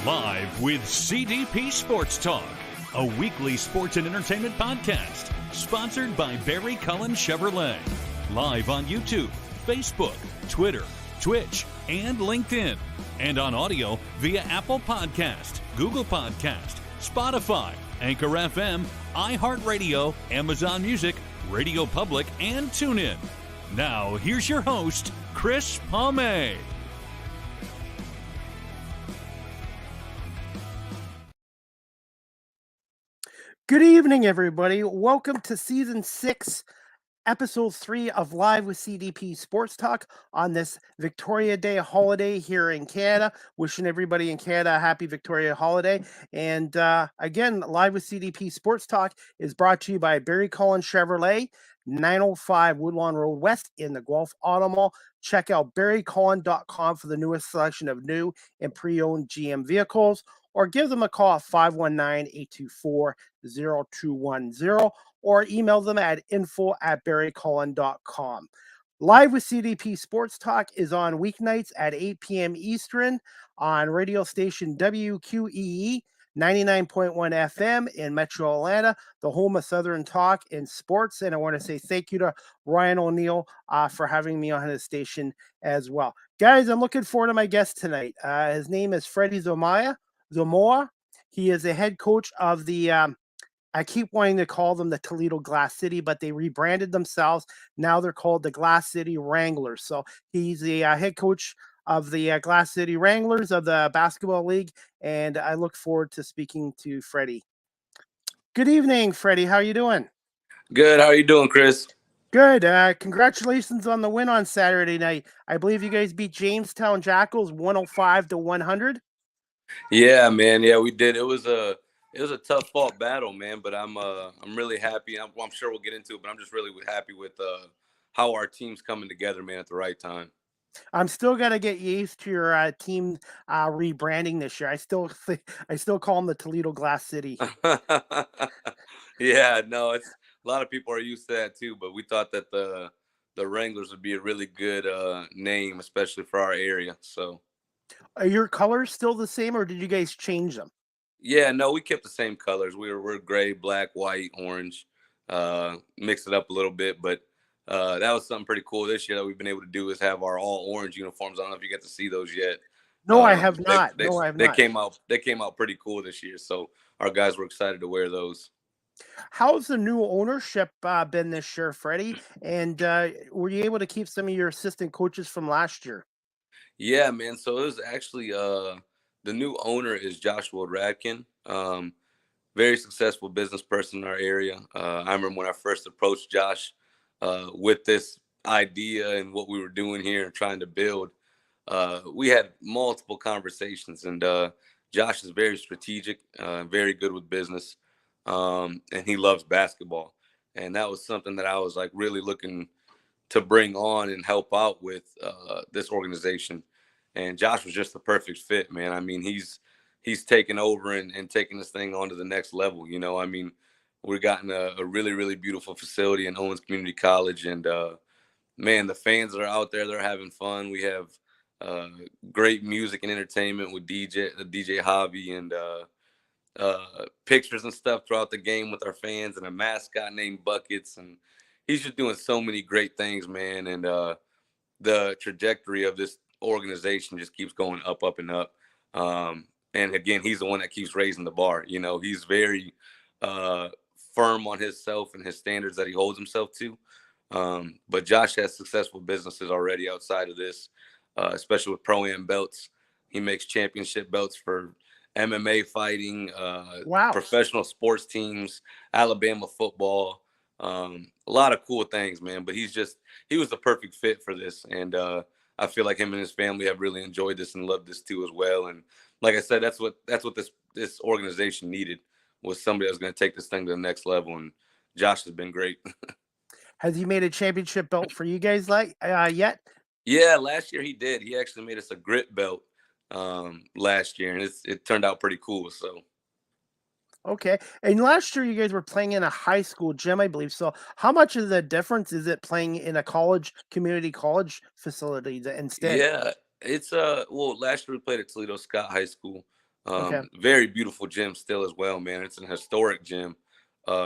Live with CDP Sports Talk, a weekly sports and entertainment podcast sponsored by Barry Cullen Chevrolet. Live on YouTube, Facebook, Twitter, Twitch, and LinkedIn. And on audio via Apple Podcast, Google Podcast, Spotify, Anchor FM, iHeartRadio, Amazon Music, Radio Public, and TuneIn. Now, here's your host, Chris Palme. Good evening, everybody. Welcome to Season 6, Episode 3 of Live with CDP Sports Talk on this Victoria Day holiday here in Canada. Wishing everybody in Canada a happy Victoria holiday. And again, Live with CDP Sports Talk is brought to you by Barry Cullen Chevrolet, 905 Woodlawn Road West in the Guelph Auto Mall. Check out barrycullen.com for the newest selection of new and pre-owned GM vehicles, or give them a call at 519-824-0210, or email them at info@barrycullen.com. Live with CDP Sports Talk is on weeknights at 8 p.m. Eastern on radio station WQEE 99.1 FM in Metro Atlanta, the home of Southern Talk in sports. And I want to say thank you to Ryan O'Neill for having me on his station as well. Guys, I'm looking forward to my guest tonight. His name is Freddie Zamora. He is the head coach of the, I keep wanting to call them the Toledo Glass City, but they rebranded themselves. Now they're called the Glass City Wranglers. So he's the head coach of the Glass City Wranglers of the basketball league, and I look forward to speaking to Freddie. Good evening, Freddie. How are you doing? Good. How are you doing, Chris? Good. Congratulations on the win on Saturday night. I believe you guys beat Jamestown Jackals 105-100. Yeah, man. Yeah, we did. It was a tough fought battle, man. But I'm really happy. I'm sure we'll get into it, but I'm just really happy with how our team's coming together, man, at the right time. I'm still gonna get used to your team rebranding this year. I still call them the Toledo Glass City. Yeah, no, it's a lot of people are used to that too. But we thought that the Wranglers would be a really good name, especially for our area. So. Are your colors still the same, or did you guys change them? Yeah, no, we kept the same colors. We're gray, black, white, orange. Mixed it up a little bit, but that was something pretty cool this year that we've been able to do is have our all orange uniforms. I don't know if you get to see those yet. No, I have not. They came out pretty cool this year, so our guys were excited to wear those. How's the new ownership been this year, Freddie? And were you able to keep some of your assistant coaches from last year? Yeah, man. So it was actually the new owner is Joshua Radkin. Very successful business person in our area. I remember when I first approached Josh with this idea and what we were doing here and trying to build. We had multiple conversations, and Josh is very strategic, very good with business, and he loves basketball. And that was something that I was like really looking to bring on and help out with this organization. And Josh was just the perfect fit, man. I mean, he's taken over and taking this thing on to the next level. You know, I mean, we've gotten a really, really beautiful facility in Owens Community College. And, man, the fans that are out there, they're having fun. We have great music and entertainment with DJ Hobby and pictures and stuff throughout the game with our fans and a mascot named Buckets. And he's just doing so many great things, man. And the trajectory of this organization just keeps going up, up, and up. And again, he's the one that keeps raising the bar. You know, he's very firm on himself and his standards that he holds himself to. But Josh has successful businesses already outside of this, especially with Pro-Am belts. He makes championship belts for MMA fighting, professional sports teams, Alabama football. A lot of cool things, man. But he was the perfect fit for this. And I feel like him and his family have really enjoyed this and loved this too as well. And like I said, that's what this organization needed, was somebody that was going to take this thing to the next level. And Josh has been great. Has he made a championship belt for you guys yet? Yeah, last year he did. He actually made us a grit belt last year, and it turned out pretty cool. So. Okay. And last year you guys were playing in a high school gym, I believe. So how much of the difference is it playing in a community college facility instead? Yeah, It's well, last year we played at Toledo Scott High School. Okay. Very beautiful gym still as well, man. It's an historic gym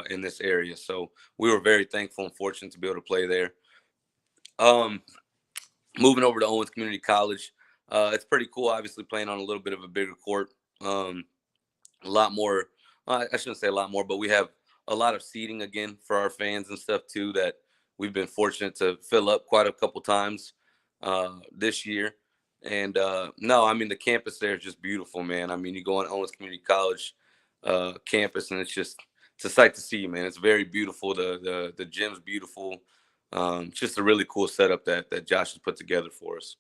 in this area. So we were very thankful and fortunate to be able to play there. Um, Moving over to Owens Community College, it's pretty cool. Obviously, playing on a little bit of a bigger court. A lot more. I shouldn't say a lot more, but we have a lot of seating again for our fans and stuff too. That we've been fortunate to fill up quite a couple times this year. And no, I mean the campus there is just beautiful, man. I mean you go on Owens Community College campus, and it's a sight to see, man. It's very beautiful. The gym's beautiful. It's just a really cool setup that Josh has put together for us.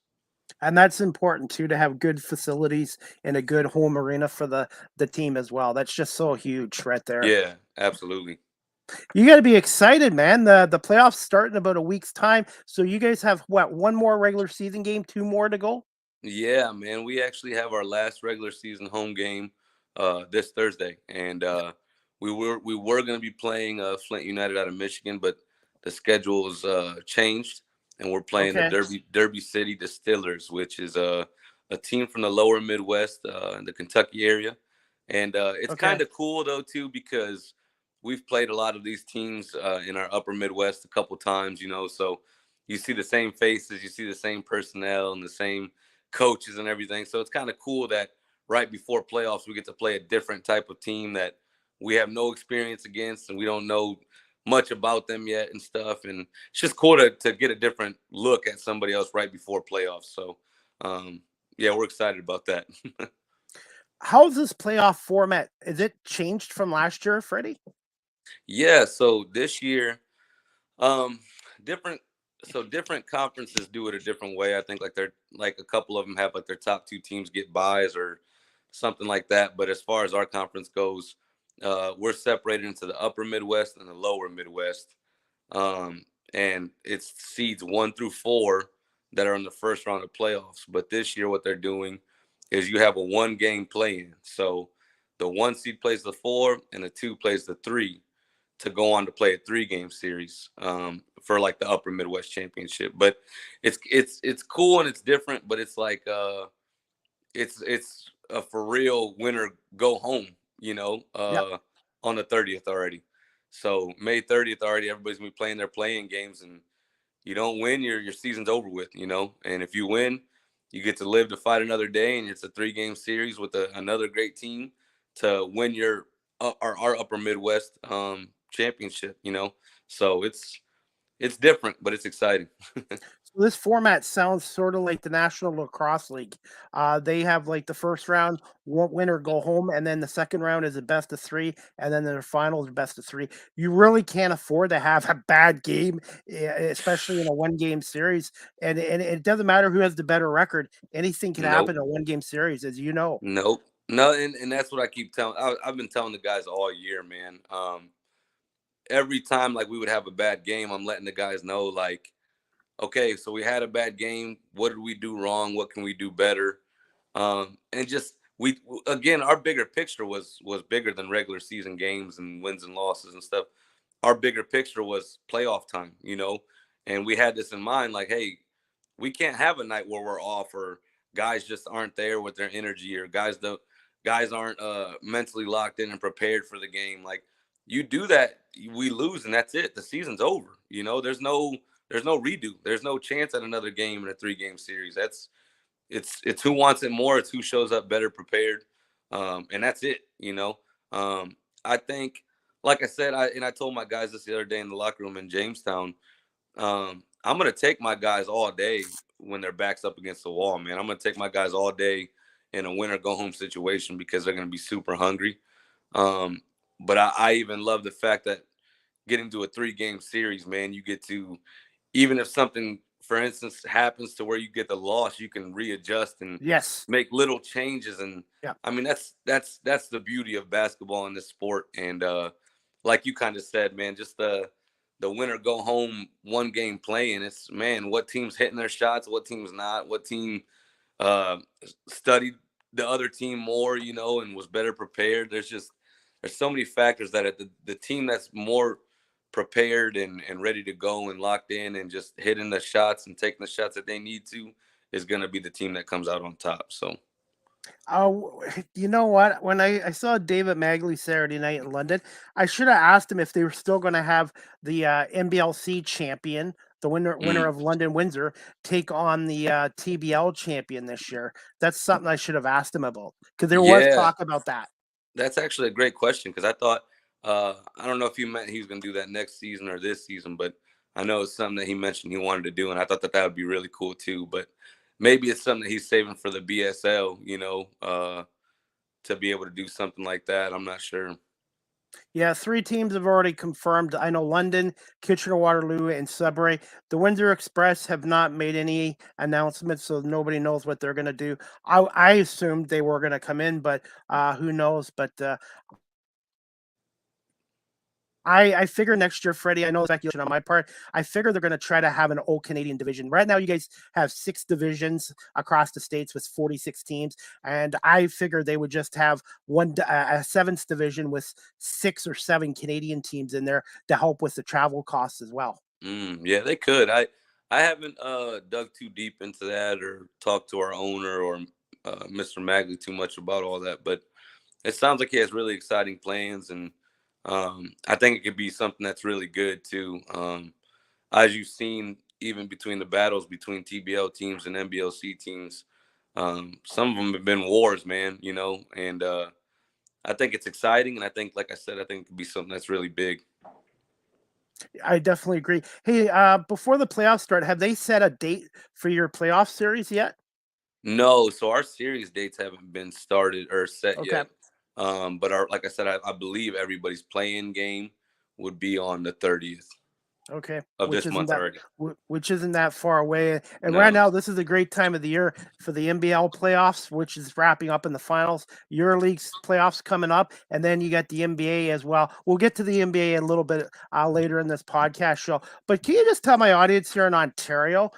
And that's important too, to have good facilities and a good home arena for the team as well. That's just so huge right there. Yeah, absolutely. You got to be excited, man. The playoffs start in about a week's time. So you guys have what, one more regular season game, two more to go? Yeah, man. We actually have our last regular season home game this Thursday, and we were going to be playing Flint United out of Michigan, but the schedule is changed, and we're playing the Okay. Derby City Distillers, which is a team from the lower Midwest, in the Kentucky area, and it's Okay. kind of cool though too because we've played a lot of these teams in our upper Midwest a couple times, so you see the same faces, you see the same personnel, and the same coaches and everything. So it's kind of cool that right before playoffs we get to play a different type of team that we have no experience against and we don't know much about them yet and stuff. And it's just cool to get a different look at somebody else right before playoffs. So yeah, we're excited about that. How's this playoff format? Is it changed from last year, Freddie? Yeah, so this year, um, different different conferences do it a different way. I think like they're like a couple of them have like their top two teams get buys or something like that. But as far as our conference goes, we're separated into the upper Midwest and the lower Midwest. Um, and it's seeds 1 through 4 that are in the first round of playoffs. But this year, what they're doing is you have a 1 game play in. So the 1 seed plays the 4 and the 2 plays the 3 to go on to play a 3 game series for like the upper Midwest championship. But it's cool and it's different, but it's like it's a for real winner go home, Yep. on the 30th already. So May 30th already, everybody's gonna be playing their playing games, and you don't win, your season's over with. And if you win, you get to live to fight another day, and it's a 3 game series with another great team to win your our upper Midwest championship. So it's different, but it's exciting. So this format sounds sort of like the National Lacrosse League. They have like the first round, winner go home, and then the second round is a best of three, and then the final is best of three. You really can't afford to have a bad game, especially in a one-game series. And it doesn't matter who has the better record. Anything can happen Nope. in a one-game series, as you know. Nope. No, and that's what I keep telling. I've been telling the guys all year, man. Every time like we would have a bad game, I'm letting the guys know like, okay, so we had a bad game. What did we do wrong? What can we do better? And just we again, our bigger picture was bigger than regular season games and wins and losses and stuff. Our bigger picture was playoff time. And we had this in mind, like, hey, we can't have a night where we're off or guys just aren't there with their energy or guys aren't mentally locked in and prepared for the game. Like you do that, we lose and that's it. The season's over. There's no redo. There's no chance at another game in a 3 game series. It's who wants it more. It's who shows up better prepared, and that's it. I think, like I said, I told my guys this the other day in the locker room in Jamestown. I'm gonna take my guys all day when their backs up against the wall, man. I'm gonna take my guys all day in a win or go home situation because they're gonna be super hungry. Um, but I even love the fact that getting to a 3 game series, man, you get to, even if something, for instance, happens to where you get the loss, you can readjust and Yes. make little changes. And Yeah. I mean, that's the beauty of basketball in this sport. And like you kind of said, man, just the winner go home 1 game playing. It's, man, what team's hitting their shots, what team's not, what team uh, studied the other team more, and was better prepared. There's so many factors that the team that's more prepared and ready to go and locked in and just hitting the shots and taking the shots that they need to is going to be the team that comes out on top. So. Oh, you know what? When I saw David Magley Saturday night in London, I should have asked him if they were still going to have the NBLC champion, the winner Mm. of London Windsor, take on the TBL champion this year. That's something I should have asked him about because there was Yeah, talk about that. that's actually a great question because I thought I don't know if you meant he was going to do that next season or this season, but I know it's something that he mentioned he wanted to do, and I thought that would be really cool too. But maybe it's something that he's saving for the BSL, to be able to do something like that. I'm not sure. Yeah, three teams have already confirmed. I know London, Kitchener-Waterloo, and Sudbury. The Windsor Express have not made any announcements, so nobody knows what they're going to do. I assumed they were going to come in, but who knows? But I figure next year, Freddie, I know speculation on my part. I figure they're going to try to have an all Canadian division. Right now, you guys have 6 divisions across the states with 46 teams. And I figure they would just have a 7th division with 6 or 7 Canadian teams in there to help with the travel costs as well. Yeah, they could. I haven't dug too deep into that or talked to our owner or Mr. Magley too much about all that, but it sounds like he has really exciting plans, and I think it could be something that's really good too. As you've seen, even between the battles between TBL teams and NBLC teams, some of them have been wars, man. And I think it's exciting, and I think, like I said, I think it could be something that's really big. I definitely agree. Hey, before the playoffs start, have they set a date for your playoff series yet? No, so our series dates haven't been started or set Okay. yet. But like I said, I believe everybody's playing game would be on the 30th Okay, of this month already. which isn't that far away. And right No. now, this is a great time of the year for the NBL playoffs, which is wrapping up in the finals. EuroLeague's playoffs coming up, and then you got the NBA as well. We'll get to the NBA a little bit later in this podcast show. But can you just tell my audience here in Ontario,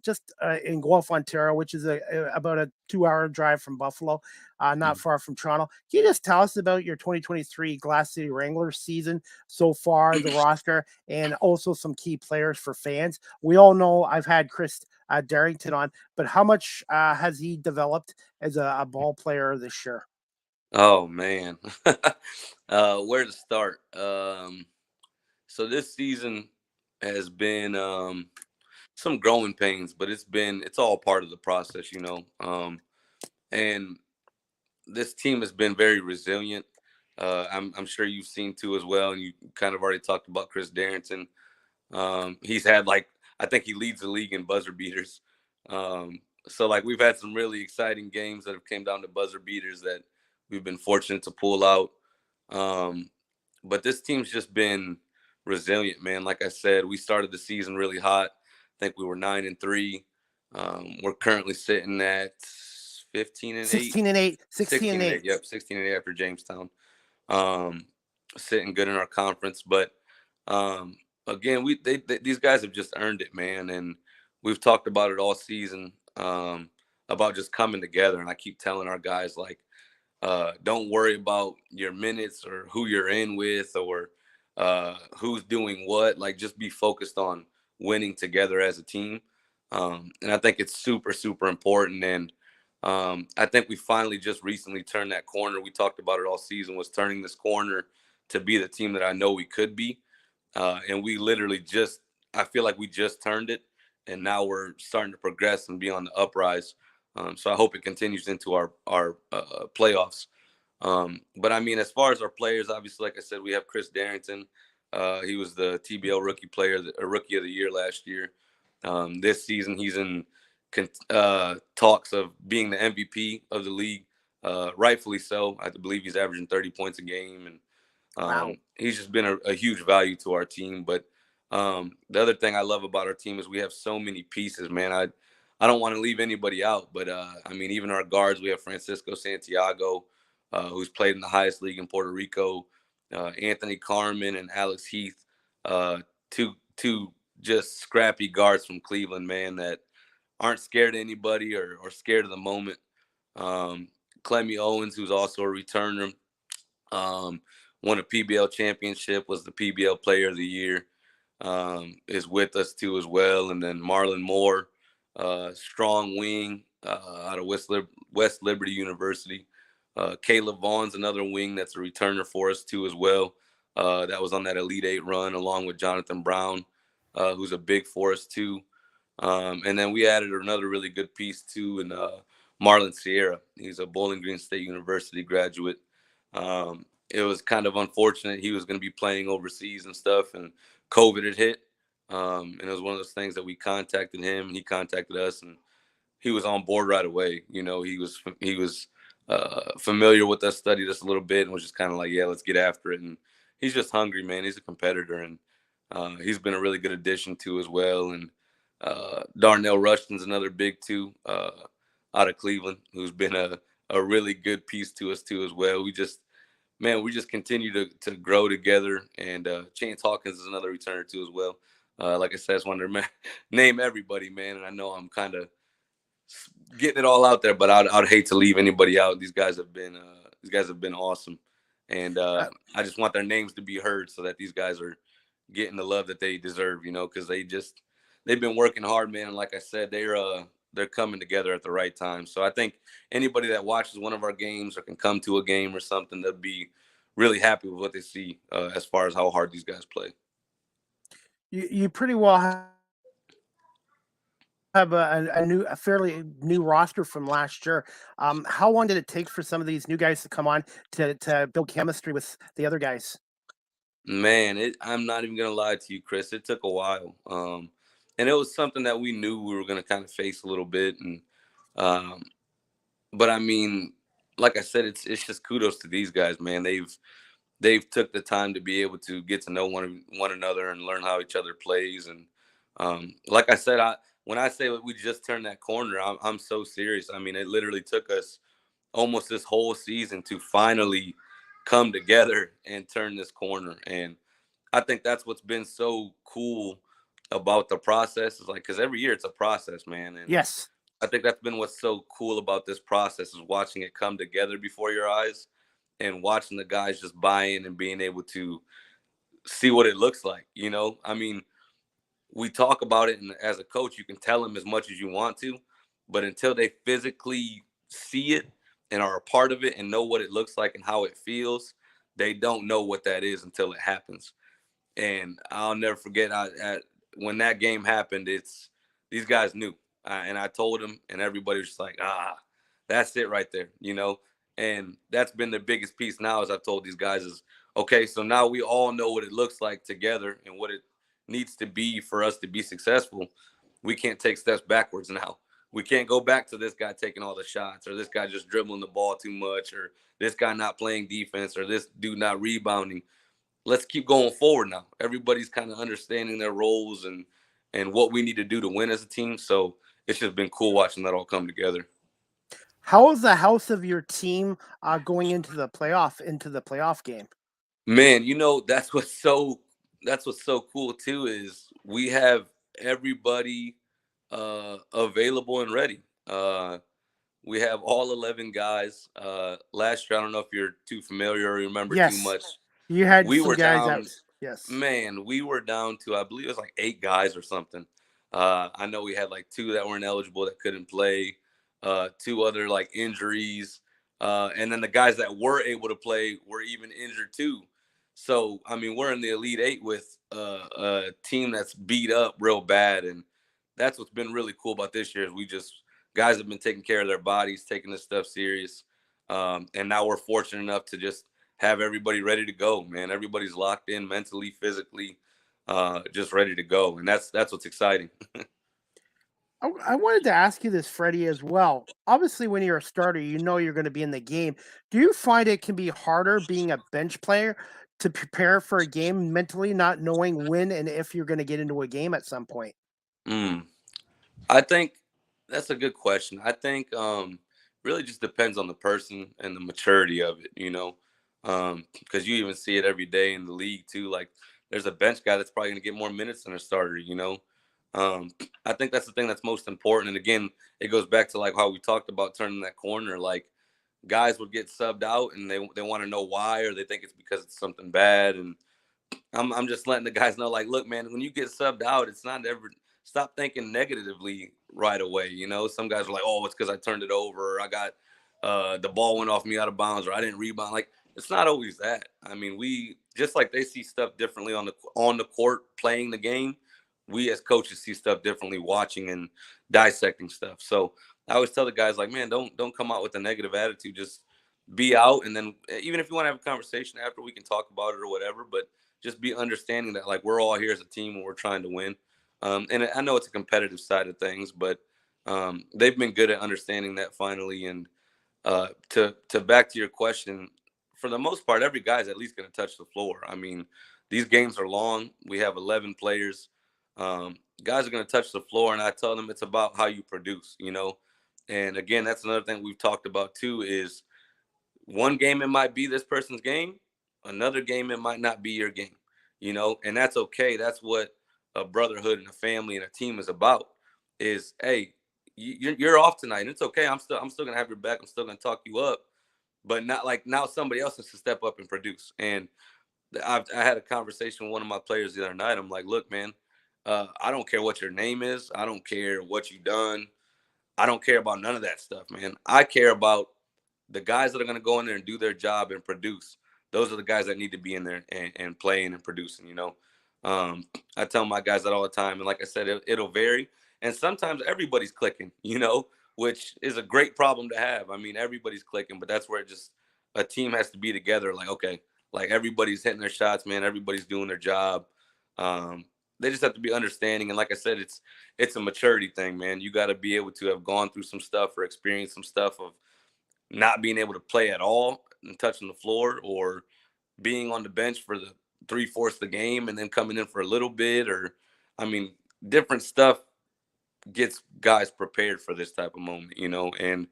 just in Guelph, Ontario, which is about a 2-hour drive from Buffalo, not far from Toronto. Can you just tell us about your 2023 Glass City Wranglers season so far, the roster, and also some key players for fans? We all know I've had Chris Darrington on, but how much has he developed as a ball player this year? Oh man. Where to start? So this season has been some growing pains, but it's all part of the process. And this team has been very resilient. I'm sure you've seen too as well, and you kind of already talked about Chris Darrington. He's had I think he leads the league in buzzer beaters. So we've had some really exciting games that have came down to buzzer beaters that we've been fortunate to pull out. But this team's just been resilient, man. Like I said, we started the season really hot. I think we were 9-3. We're currently sitting at 15-8. 16-8, 16-8. 16-8. Yep, 16-8 after Jamestown. Sitting good in our conference, but again, these guys have just earned it, man. And we've talked about it all season, about just coming together. And I keep telling our guys, don't worry about your minutes or who you're in with or who's doing what. Just be focused on winning together as a team. And I think it's super, super important. And I think we finally just recently turned that corner. We talked about it all season, was turning this corner to be the team that I know we could be. And we literally I feel like we just turned it, and now we're starting to progress and be on the uprise. So I hope it continues into our playoffs. But I mean, as far as our players, obviously, like I said, we have Chris Darrington. He was the TBL rookie of the year last year. This season, he's in talks of being the MVP of the league, rightfully so. I believe he's averaging 30 points a game, and Wow. he's just been a huge value to our team. But the other thing I love about our team is we have so many pieces, man. I don't want to leave anybody out, but I mean, even our guards, we have Francisco Santiago, who's played in the highest league in Puerto Rico, Anthony Carmen and Alex Heath, two just scrappy guards from Cleveland, man, that aren't scared of anybody or scared of the moment. Clemmy Owens, who's also a returner, won a PBL championship, was the PBL player of the year, is with us too as well. And then Marlon Moore, strong wing out of West Liberty University. Caleb Vaughn's another wing that's a returner for us too as well. That was on that Elite Eight run along with Jonathan Brown, who's a big for us too. And then we added another really good piece too in Marlon Sierra. He's a Bowling Green State University graduate. It was kind of unfortunate. He was going to be playing overseas and stuff, and COVID had hit. And it was one of those things that we contacted him, and he contacted us, and he was on board right away. You know, he was familiar with us, studied us a little bit, and was just kind of like, yeah, let's get after it. And he's just hungry, man. He's a competitor, and he's been a really good addition to as well. And Darnell Rushton's another big two out of Cleveland, who's been a really good piece to us too as well. We just continue to grow together. And Chance Hawkins is another returner too as well. Like I said, I just wanted to name everybody, man. And I know I'm kind of getting it all out there, but I'd hate to leave anybody out. These guys have been awesome, and I just want their names to be heard so that these guys are getting the love that they deserve. You know, because they've been working hard, man. And like I said, they're coming together at the right time. So I think anybody that watches one of our games or can come to a game or something, they'll be really happy with what they see as far as how hard these guys play. You pretty well have a fairly new roster from last year. How long did it take for some of these new guys to come on to build chemistry with the other guys? Man, I'm not even gonna lie to you, Chris. It took a while, and it was something that we knew we were gonna kind of face a little bit. And but I mean, like I said, it's just kudos to these guys, man. They've took the time to be able to get to know one another and learn how each other plays. And like I said, when I say we just turned that corner, I'm so serious. I mean, it literally took us almost this whole season to finally come together and turn this corner. And I think that's what's been so cool about the process is like, because every year it's a process, man. And Yes. I think that's been what's so cool about this process is watching it come together before your eyes and watching the guys just buy in and being able to see what it looks like. You know, I mean, we talk about it, and as a coach, you can tell them as much as you want to, but until they physically see it and are a part of it and know what it looks like and how it feels, they don't know what that is until it happens. And I'll never forget when that game happened. These guys knew, and I told them, and everybody was just like, that's it right there, you know. And that's been the biggest piece now, as I've told these guys, is okay. So now we all know what it looks like together and what it needs to be for us to be successful. We can't take steps backwards now. We can't go back to this guy taking all the shots, or this guy just dribbling the ball too much, or this guy not playing defense, or this dude not rebounding. Let's keep going forward now. Everybody's kind of understanding their roles and what we need to do to win as a team. So it's just been cool watching that all come together. How is the health of your team going into the playoff game? Man, you know, that's what's so cool too, is we have everybody available and ready. We have all 11 guys. Last year, I don't know if you're too familiar or remember too much. You had We some were guys down. out. Yes. Man, we were down to, I believe it was like 8 guys or something. I know we had like 2 that weren't eligible that couldn't play, 2 other like injuries. And then the guys that were able to play were even injured too. So, I mean, we're in the Elite Eight with a team that's beat up real bad. And that's what's been really cool about this year is guys have been taking care of their bodies, taking this stuff serious. And now we're fortunate enough to just have everybody ready to go, man. Everybody's locked in mentally, physically, just ready to go. And that's what's exciting. I wanted to ask you this, Freddie, as well. Obviously, when you're a starter, you know you're going to be in the game. Do you find it can be harder being a bench player to prepare for a game mentally, not knowing when and if you're going to get into a game at some point? I think that's a good question. I think really just depends on the person and the maturity of it, you know, because you even see it every day in the league too. Like there's a bench guy that's probably going to get more minutes than a starter, you know. I think that's the thing that's most important. And again, it goes back to like how we talked about turning that corner. Like guys would get subbed out and they want to know why, or they think it's because it's something bad. And I'm just letting the guys know, like, look, man, when you get subbed out, it's stop thinking negatively right away. You know, some guys are like, oh, it's because I turned it over, or I got the ball went off me out of bounds, or I didn't rebound. Like, it's not always that. I mean, we just like they see stuff differently on the court playing the game. We as coaches see stuff differently watching and dissecting stuff. So I always tell the guys like, man, don't come out with a negative attitude. Just be out, and then even if you want to have a conversation after, we can talk about it or whatever. But just be understanding that like we're all here as a team and we're trying to win. And I know it's a competitive side of things, but they've been good at understanding that finally. And to back to your question, for the most part, every guy's at least going to touch the floor. I mean, these games are long. We have 11 players. Guys are going to touch the floor, and I tell them it's about how you produce, you know. And again, that's another thing we've talked about too is one game it might be this person's game, another game it might not be your game, you know, and that's okay. That's what a brotherhood and a family and a team is about. Is hey, you're off tonight, and it's okay. I'm still gonna have your back. I'm still gonna talk you up, but not like now somebody else has to step up and produce. And I had a conversation with one of my players the other night. I'm like, look, man, I don't care what your name is. I don't care what you've done. I don't care about none of that stuff, man. I care about the guys that are going to go in there and do their job and produce. Those are the guys that need to be in there and playing and producing, you know. I tell my guys that all the time. And like I said, it'll vary. And sometimes everybody's clicking, you know, which is a great problem to have. I mean, everybody's clicking, but that's where just a team has to be together. Like, okay, like everybody's hitting their shots, man. Everybody's doing their job. They just have to be understanding. And like I said, it's a maturity thing, man. You got to be able to have gone through some stuff or experienced some stuff of not being able to play at all and touching the floor, or being on the bench for the 3/4 of the game and then coming in for a little bit, or I mean, different stuff gets guys prepared for this type of moment, you know. And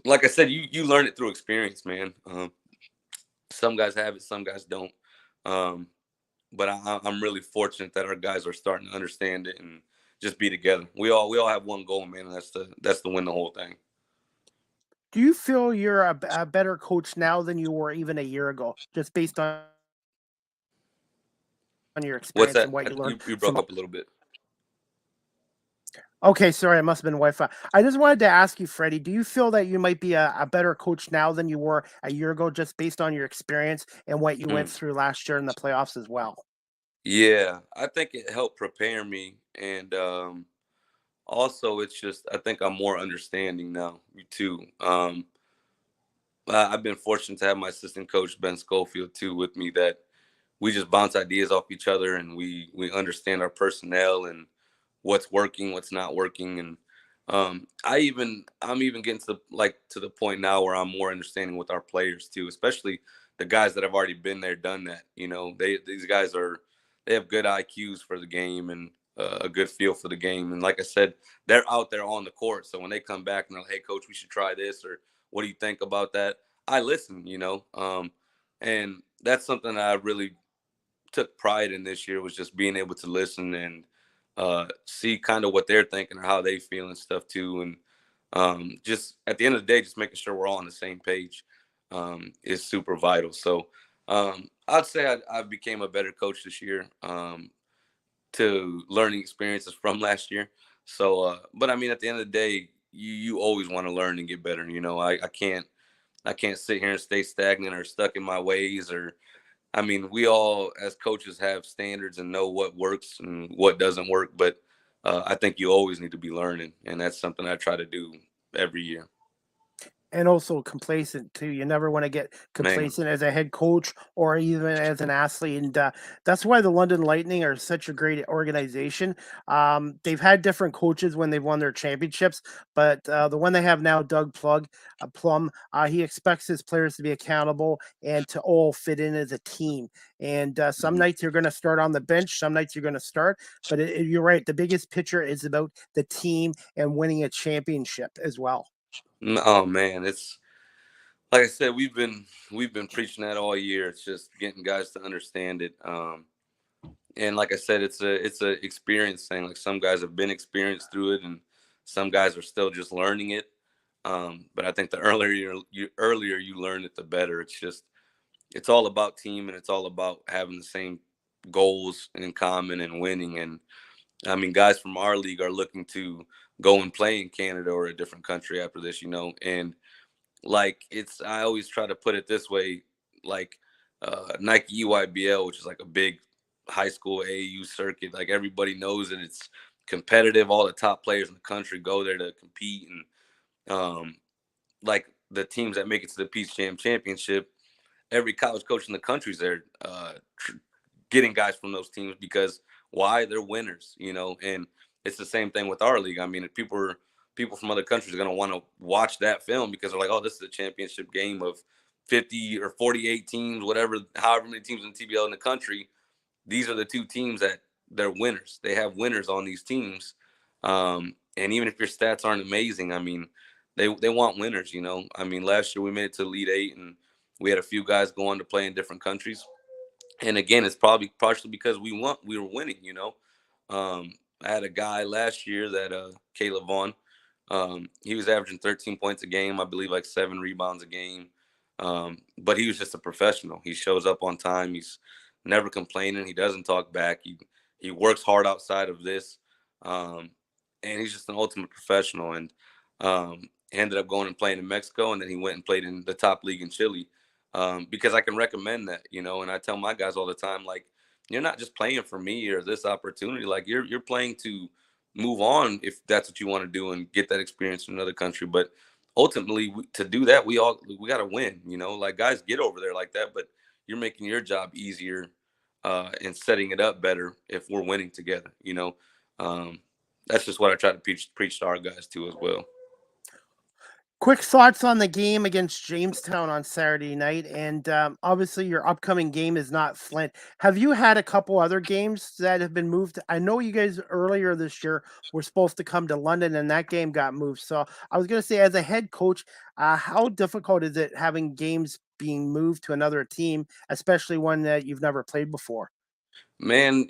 like I said, you learn it through experience, man. Some guys have it, some guys don't. Um, but I'm really fortunate that our guys are starting to understand it and just be together. We all have one goal, man, and that's to win the whole thing. Do you feel you're a better coach now than you were even a year ago, just based on your What's experience that? and what you learned You from? broke up a little bit. Okay, sorry, it must have been Wi-Fi. I just wanted to ask you, Freddie, do you feel that you might be a better coach now than you were a year ago, just based on your experience and what you went Mm. through last year in the playoffs as well? Yeah, I think it helped prepare me, and also it's just I think I'm more understanding now too. I've been fortunate to have my assistant coach Ben Schofield too with me, that we just bounce ideas off each other, and we understand our personnel and what's working, what's not working. And I'm even getting to the point now where I'm more understanding with our players too, especially the guys that have already been there, done that. You know, these guys they have good IQs for the game and a good feel for the game. And like I said, they're out there on the court. So when they come back and they're like, hey, coach, we should try this, or what do you think about that? I listen, you know. And that's something that I really took pride in this year, was just being able to listen and see kind of what they're thinking or how they feel and stuff too. And just at the end of the day, just making sure we're all on the same page is super vital. So I'd say I became a better coach this year, to learning experiences from last year. So, but I mean, at the end of the day, you always want to learn and get better. You know, I can't sit here and stay stagnant or stuck in my ways. Or I mean, we all as coaches have standards and know what works and what doesn't work. But I think you always need to be learning, and that's something I try to do every year. And also complacent too. You never want to get Man, complacent as a head coach or even as an athlete, and that's why the London Lightning are such a great organization. They've had different coaches when they've won their championships, but the one they have now, Plum, he expects his players to be accountable and to all fit in as a team. And some mhm. nights you're going to start on the bench, some nights you're going to start, but you're right. The biggest picture is about the team and winning a championship as well. Oh man, it's like I said, we've been preaching that all year. It's just getting guys to understand it. And like I said, it's a experience thing. Like some guys have been experienced through it, and some guys are still just learning it. But I think the earlier you learn it, the better. It's all about team, and it's all about having the same goals in common and winning. And I mean, guys from our league are looking to go and play in Canada or a different country after this, and like I always try to put it this way, like Nike EYBL, which is like a big high school AAU circuit. Like everybody knows that it's competitive. All the top players in the country go there to compete, and like the teams that make it to the Peach Jam Championship, every college coach in the country's there getting guys from those teams because why? They're winners, and it's the same thing with our league. I mean, if people from other countries are going to want to watch that film because they're like, oh, this is a championship game of 50 or 48 teams, whatever, however many teams in TBL in the country. These are the two teams that they're winners. They have winners on these teams. And even if your stats aren't amazing, I mean, they want winners, I mean, last year we made it to Elite Eight and we had a few guys go on to play in different countries. And again, it's probably partially because we were winning. I had a guy last year that Caleb Vaughn. He was averaging 13 points a game, I believe, like 7 rebounds a game. But he was just a professional. He shows up on time. He's never complaining. He doesn't talk back. He works hard outside of this, and he's just an ultimate professional. And he ended up going and playing in Mexico, and then he went and played in the top league in Chile. Because I can recommend that, and I tell my guys all the time, like, you're not just playing for me or this opportunity. Like you're playing to move on if that's what you want to do and get that experience in another country. But ultimately, to do that, we got to win. Like guys get over there like that, but you're making your job easier and setting it up better if we're winning together. That's just what I try to preach to our guys too as well. Quick thoughts on the game against Jamestown on Saturday night, and obviously your upcoming game is not Flint. Have you had a couple other games that have been moved? I know you guys earlier this year were supposed to come to London, and that game got moved. So I was going to say, as a head coach, how difficult is it having games being moved to another team, especially one that you've never played before? Man,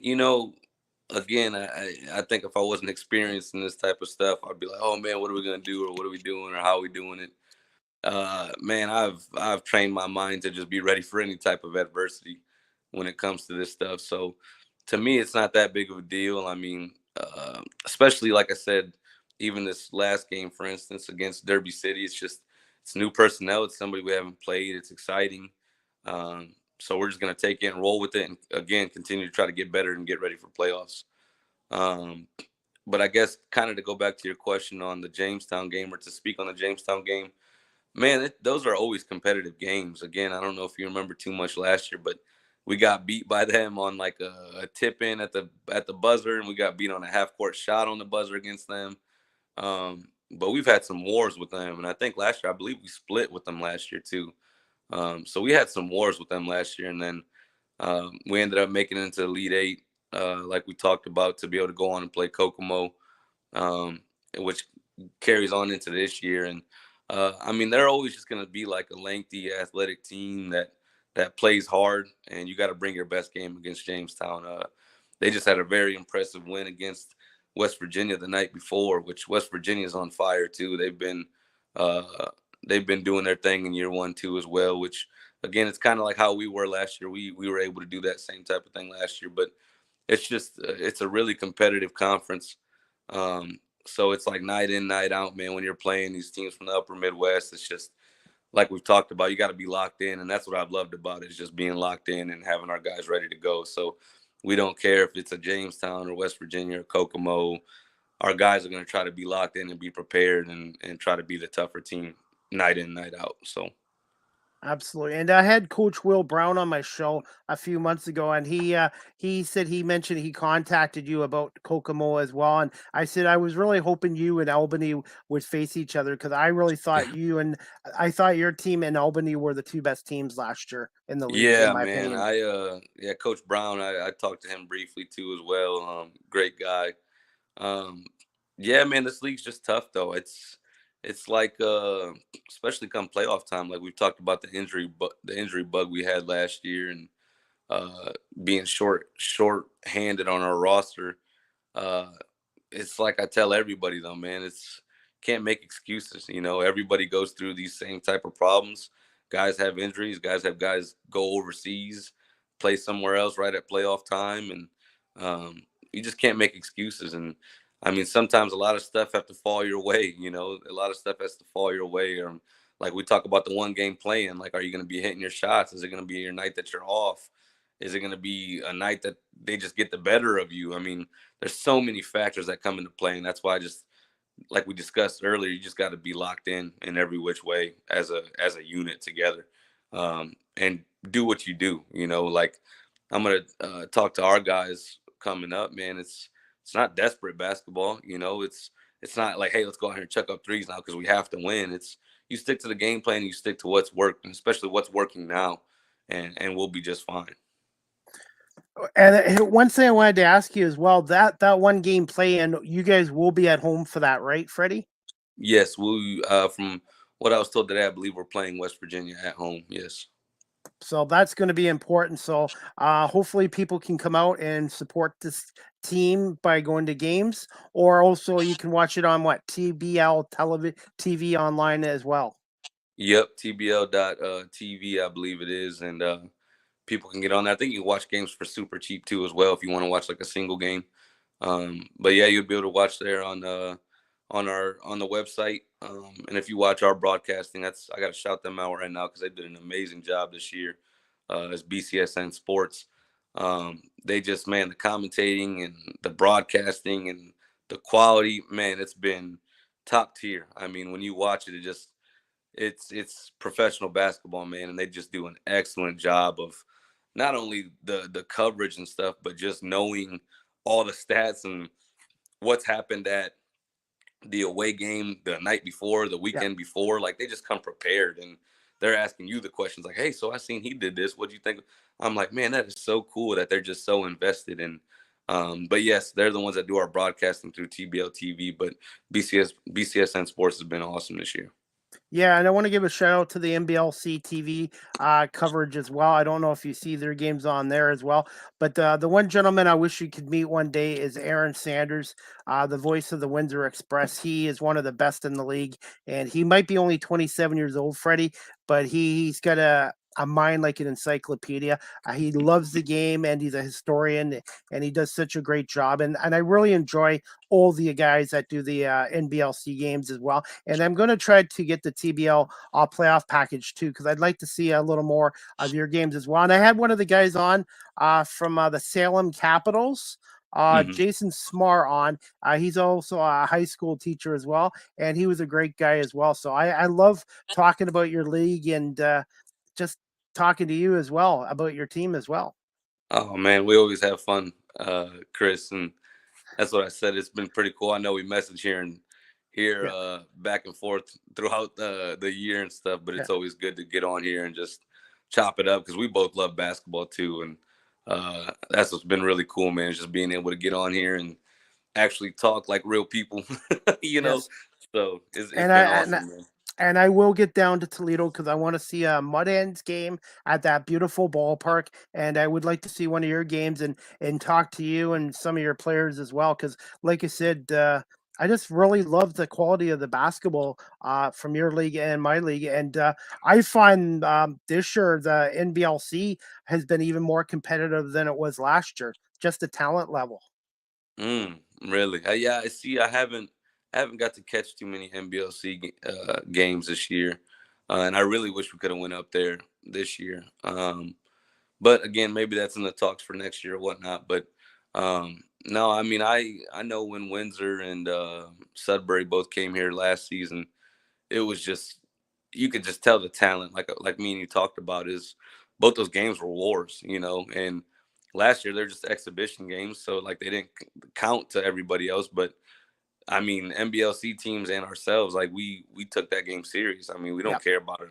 again, I think if I wasn't experienced in this type of stuff, I'd be like, oh man, what are we gonna do, or what are we doing, or how are we doing it? Man, I've trained my mind to just be ready for any type of adversity when it comes to this stuff. So to me, it's not that big of a deal. I mean, especially like I said, even this last game, for instance, against Derby City, it's new personnel. It's somebody we haven't played. It's exciting. So we're just gonna take it and roll with it, and again, continue to try to get better and get ready for playoffs. Um, but I guess kind of to go back to your question on the Jamestown game, or to speak on the Jamestown game, man, those are always competitive games. Again, I don't know if you remember too much last year, but we got beat by them on like a tip in at the buzzer, and we got beat on a half court shot on the buzzer against them. But we've had some wars with them, and I think last year, I believe we split with them last year too. So we had some wars with them last year, and then we ended up making it into the Elite Eight, like we talked about, to be able to go on and play Kokomo, which carries on into this year. And I mean, they're always just going to be like a lengthy, athletic team that plays hard, and you got to bring your best game against Jamestown. They just had a very impressive win against West Virginia the night before, which West Virginia is on fire too. Uh, they've been doing their thing in year 1, 2 as well, which again, it's kind of like how we were last year. We were able to do that same type of thing last year, but it's just it's a really competitive conference. So it's like night in, night out, man. When you're playing these teams from the upper Midwest, it's just like we've talked about. You got to be locked in, and that's what I've loved about it, is just being locked in and having our guys ready to go. So we don't care if it's a Jamestown or West Virginia or Kokomo. Our guys are going to try to be locked in and be prepared and try to be the tougher team night in, night out. So. Absolutely. And I had Coach Will Brown on my show a few months ago, and he said he mentioned he contacted you about Kokomo as well. And I said I was really hoping you and Albany would face each other, because I really thought I thought your team and Albany were the two best teams last year in the league, in Yeah, my man. opinion. Coach Brown, I talked to him briefly too as well. Great guy. Um, yeah, man, this league's just tough though. It's like especially come playoff time, like we've talked about the injury bug we had last year, and being short handed on our roster. Uh, it's like I tell everybody though, man, it's can't make excuses. Everybody goes through these same type of problems. Guys have injuries. Guys go overseas, play somewhere else right at playoff time, and you just can't make excuses. And I mean, sometimes a lot of stuff have to fall your way. You know, a lot of stuff has to fall your way. Or like we talk about the one game playing. Like, are you going to be hitting your shots? Is it going to be your night that you're off? Is it going to be a night that they just get the better of you? I mean, there's so many factors that come into play, and that's why I just like we discussed earlier, you just got to be locked in every which way as a unit together, and do what you do. You know, like I'm gonna talk to our guys coming up, man. It's not desperate basketball. You know, it's not like, hey, let's go out here and chuck up threes now because we have to win. It's you stick to the game plan, you stick to what's worked, and especially what's working now, and we'll be just fine. And one thing I wanted to ask you as well, that one game play, and you guys will be at home for that, right, Freddie? Yes, we from what I was told today, I believe we're playing West Virginia at home. Yes. So that's going to be important. So hopefully people can come out and support this team by going to games, or also you can watch it on what TBL television TV online as well. Yep, TBL.TV, I believe it is, and people can get on there. I think you can watch games for super cheap too, as well, if you want to watch like a single game. But yeah, you'll be able to watch there on the website. And if you watch our broadcasting, that's I got to shout them out right now because they did an amazing job this year. As BCSN Sports, they just man the commentating and the broadcasting and the quality, man, it's been top tier. I mean, when you watch it, it's professional basketball, man, and they just do an excellent job of not only the coverage and stuff, but just knowing all the stats and what's happened at the away game the night before, the Yeah. weekend before. Like they just come prepared and they're asking you the questions like, hey, so I seen he did this. What do you think? I'm like, man, that is so cool that they're just so invested in. But yes, they're the ones that do our broadcasting through TBL TV. But BCSN Sports has been awesome this year. Yeah, and I want to give a shout out to the NBLC TV coverage as well. I don't know if you see their games on there as well, but the one gentleman I wish you could meet one day is Aaron Sanders, the voice of the Windsor Express. He is one of the best in the league, and he might be only 27 years old, Freddie, but he's got a mind like an encyclopedia. He loves the game, and he's a historian, and he does such a great job. And I really enjoy all the guys that do the NBLC games as well. And I'm going to try to get the TBL playoff package too, because I'd like to see a little more of your games as well. And I had one of the guys on from the Salem Capitals. Hmm. Jason Smar on. He's also a high school teacher as well, and he was a great guy as well. So I love talking about your league and just talking to you as well about your team as well. Oh man, we always have fun, Chris, and that's what I said. It's been pretty cool. I know we message here Yeah, back and forth throughout the year and stuff, but yeah, it's always good to get on here and just chop it up because we both love basketball too, and that's what's been really cool, man. Is just being able to get on here and actually talk like real people, you know. yes. So it's And been I and awesome, man. and I will get down to Toledo because I want to see a Mud Hens game at that beautiful ballpark, and I would like to see one of your games and talk to you and some of your players as well. Because, like I said, I just really love the quality of the basketball from your league and my league, and I find this year the NBLC has been even more competitive than it was last year. Just the talent level. Really? Yeah, I see. I haven't got to catch too many NBLC games this year, and I really wish we could have went up there this year. But again, maybe that's in the talks for next year or whatnot. But no, I mean, I know when Windsor and Sudbury both came here last season, it was just you could just tell the talent, like me and you talked about, is both those games were wars, you know. And last year they're just exhibition games, so like they didn't count to everybody else. But I mean, NBLC teams and ourselves, like we took that game serious. I mean, we Yeah, don't care about an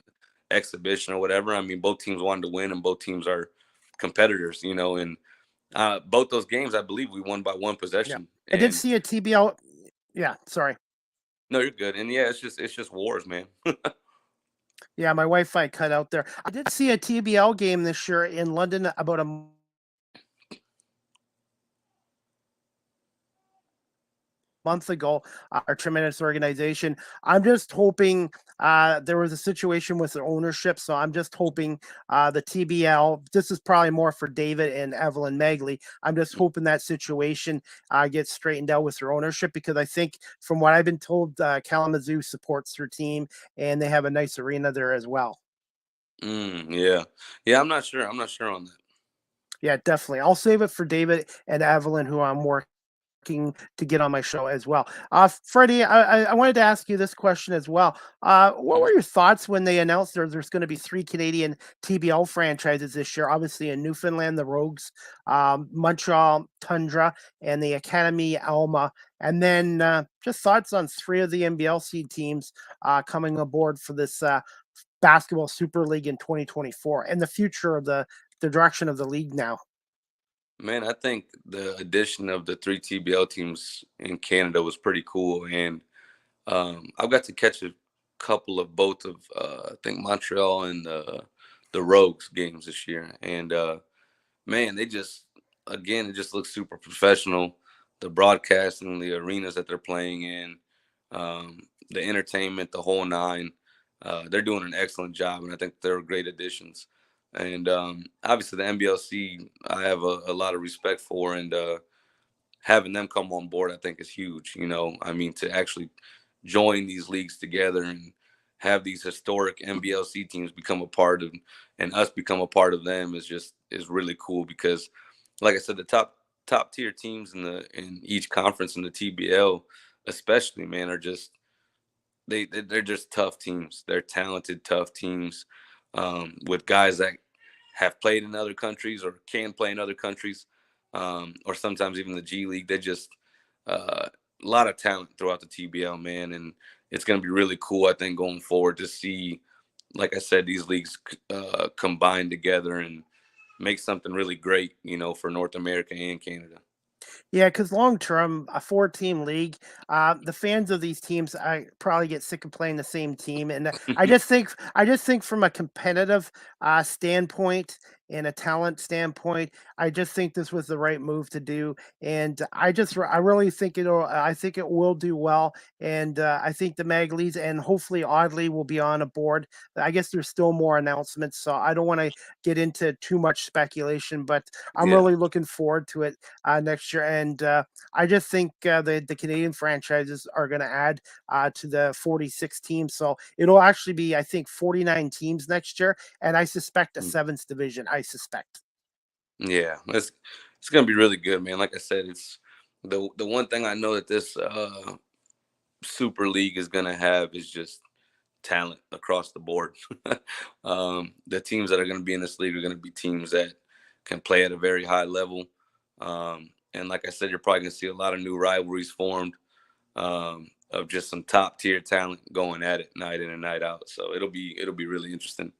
exhibition or whatever. I mean, both teams wanted to win, and both teams are competitors, you know. And both those games, I believe, we won by one yeah. possession. I did And see a TBL. Yeah, sorry. no, you're good. And yeah, it's just wars, man. Yeah, my Wi-Fi cut out there. I did see a TBL game this year in London about a month ago. Our tremendous organization. I'm just hoping there was a situation with the ownership. So I'm just hoping the TBL, this is probably more for David and Evelyn Megley. I'm just hoping that situation gets straightened out with their ownership, because I think from what I've been told, Kalamazoo supports their team and they have a nice arena there as well. Yeah. Yeah, I'm not sure. I'm not sure on that. Yeah, definitely. I'll save it for David and Evelyn, who I'm working to get on my show as well. Freddie, I wanted to ask you this question as well. What Mhm. were your thoughts when they announced there's going to be 3 Canadian TBL franchises this year? Obviously, in Newfoundland, the Rogues, Montreal Tundra, and the Academy Alma. And then just thoughts on 3 of the NBLC teams coming aboard for this basketball Super League in 2024, and the future of the direction of the league now. Man, I think the addition of the 3 TBL teams in Canada was pretty cool. And I've got to catch a couple of both of, I think, Montreal and the Rogues games this year. And man, they just, again, it just looks super professional. The broadcasting, the arenas that they're playing in, the entertainment, the whole nine. They're doing an excellent job, and I think they're great additions. And obviously, the NBLC, I have a lot of respect for, and having them come on board, I think, is huge. I mean, to actually join these leagues together and have these historic NBLC teams become a part of, and us become a part of them is really cool, because, like I said, the top tier teams in each conference in the TBL, especially, man, are just they're just tough teams. They're talented, tough teams, with guys that have played in other countries or can play in other countries, or sometimes even the G League. They're just a lot of talent throughout the TBL, man, and it's going to be really cool, I think, going forward to see, like I said, these leagues combine together and make something really great, for North America and Canada. Yeah, because long term, a 4 team league, the fans of these teams, I probably get sick of playing the same team, and I just think from a competitive standpoint and a talent standpoint, I just think this was the right move to do, and I really think I think it will do well, and I think the Magleys and hopefully Audley will be on a board. I guess there's still more announcements, so I don't want to get into too much speculation, but I'm Yeah. really looking forward to it next year. And I just think the Canadian franchises are going to add to the 46 teams. So it'll actually be, I think, 49 teams next year. And I suspect a Mm. seventh division. I suspect. Yeah, it's gonna be really good, man. Like I said, it's the one thing I know that this Super League is gonna have is just talent across the board. The teams that are gonna be in this league are gonna be teams that can play at a very high level. And like I said, you're probably gonna see a lot of new rivalries formed, of just some top tier talent going at it night in and night out. So it'll be really interesting.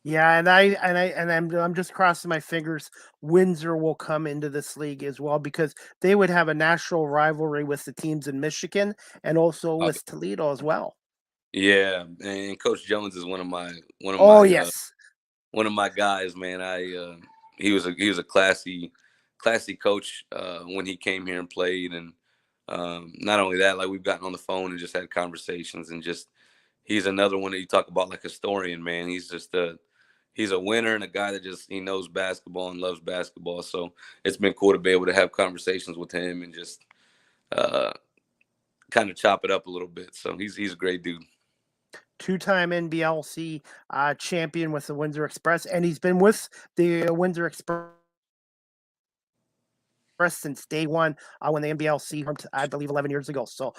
Yeah, I'm just crossing my fingers. Windsor will come into this league as well, because they would have a natural rivalry with the teams in Michigan and also Uh, with Toledo as well. yeah, and Coach Jones is one of Oh my yes. one of my guys, man. He was a classy coach when he came here and played, and not only that, like, we've gotten on the phone and just had conversations, and just he's another one that you talk about, like, historian, man. He's a winner and a guy that just he knows basketball and loves basketball. So it's been cool to be able to have conversations with him and just uh, kind of chop it up a little bit. So he's a great dude. Two-time NBLC champion with the Windsor Express, and he's been with the Windsor Express since day one when the NBLC formed, I believe, 11 years ago. So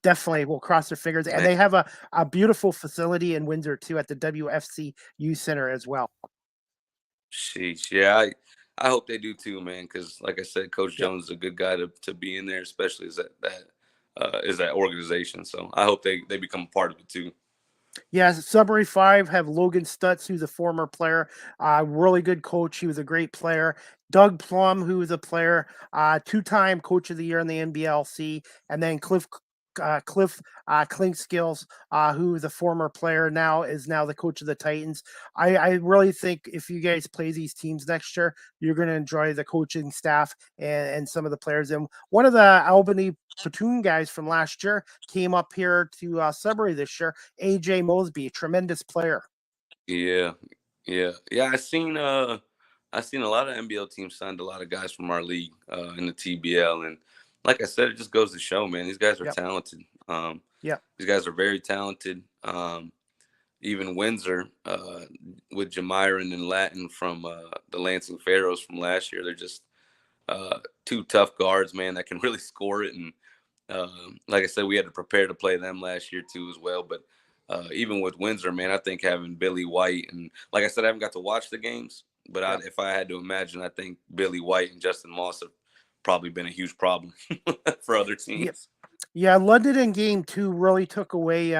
definitely we'll cross their fingers. And Man, they have a beautiful facility in Windsor, too, at the WFCU Center as well. sheesh, yeah, I hope they do too, man. Because like I said, Coach Yeah. Jones is a good guy to be in there, especially as that organization. So I hope they become a part of it too. Yeah, Sudbury Five have Logan Stutz, who's a former player, really good coach. He was a great player. Doug Plum, who is a player, 2-time Coach of the Year in the NBLC, and then Cliff Cliff Klinkskills, who the former player is now the coach of the Titans. I really think if you guys play these teams next year, you're going to enjoy the coaching staff and some of the players. And one of the Albany platoon guys from last year came up here to Sudbury this year. AJ Mosby, tremendous player. Yeah, yeah. I seen a lot of NBL teams signed a lot of guys from our league in the TBL, and like I said, it just goes to show, man, these guys are Yep. talented. Yep. These guys are very talented. Even Windsor with Jamiron and Latin from the Lansing Pharaohs from last year, they're just two tough guards, man, that can really score it. And like I said, we had to prepare to play them last year too as well. But even with Windsor, man, I think having Billy White and, like I said, I haven't got to watch the games, but Yep. if I had to imagine, I think Billy White and Justin Moss have probably been a huge problem for other teams. Yep. Yeah, London in game 2 really took away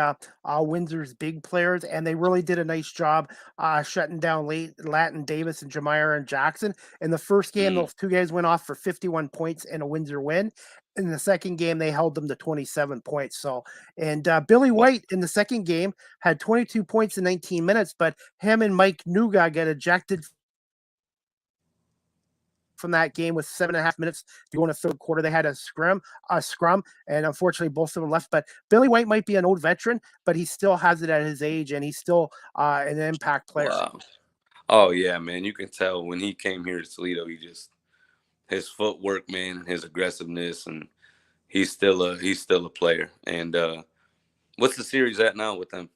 Windsor's big players, and they really did a nice job shutting down Latin Davis and Jamire and Jackson. In the first game, those two guys went off for 51 points and a Windsor win. In the second game, they held them to 27 points. So, and Billy White in the second game had 22 points in 19 minutes, but him and Mike Nuga got ejected from that game with 7.5 minutes to go in the third quarter. They had a scrum, and unfortunately both of them left. But Billy White might be an old veteran, but he still has it at his age, and he's still an impact player. Wow. Oh yeah, man. You can tell when he came here to Toledo, his footwork, man, and his aggressiveness, and he's still a player. And what's the series at now with them?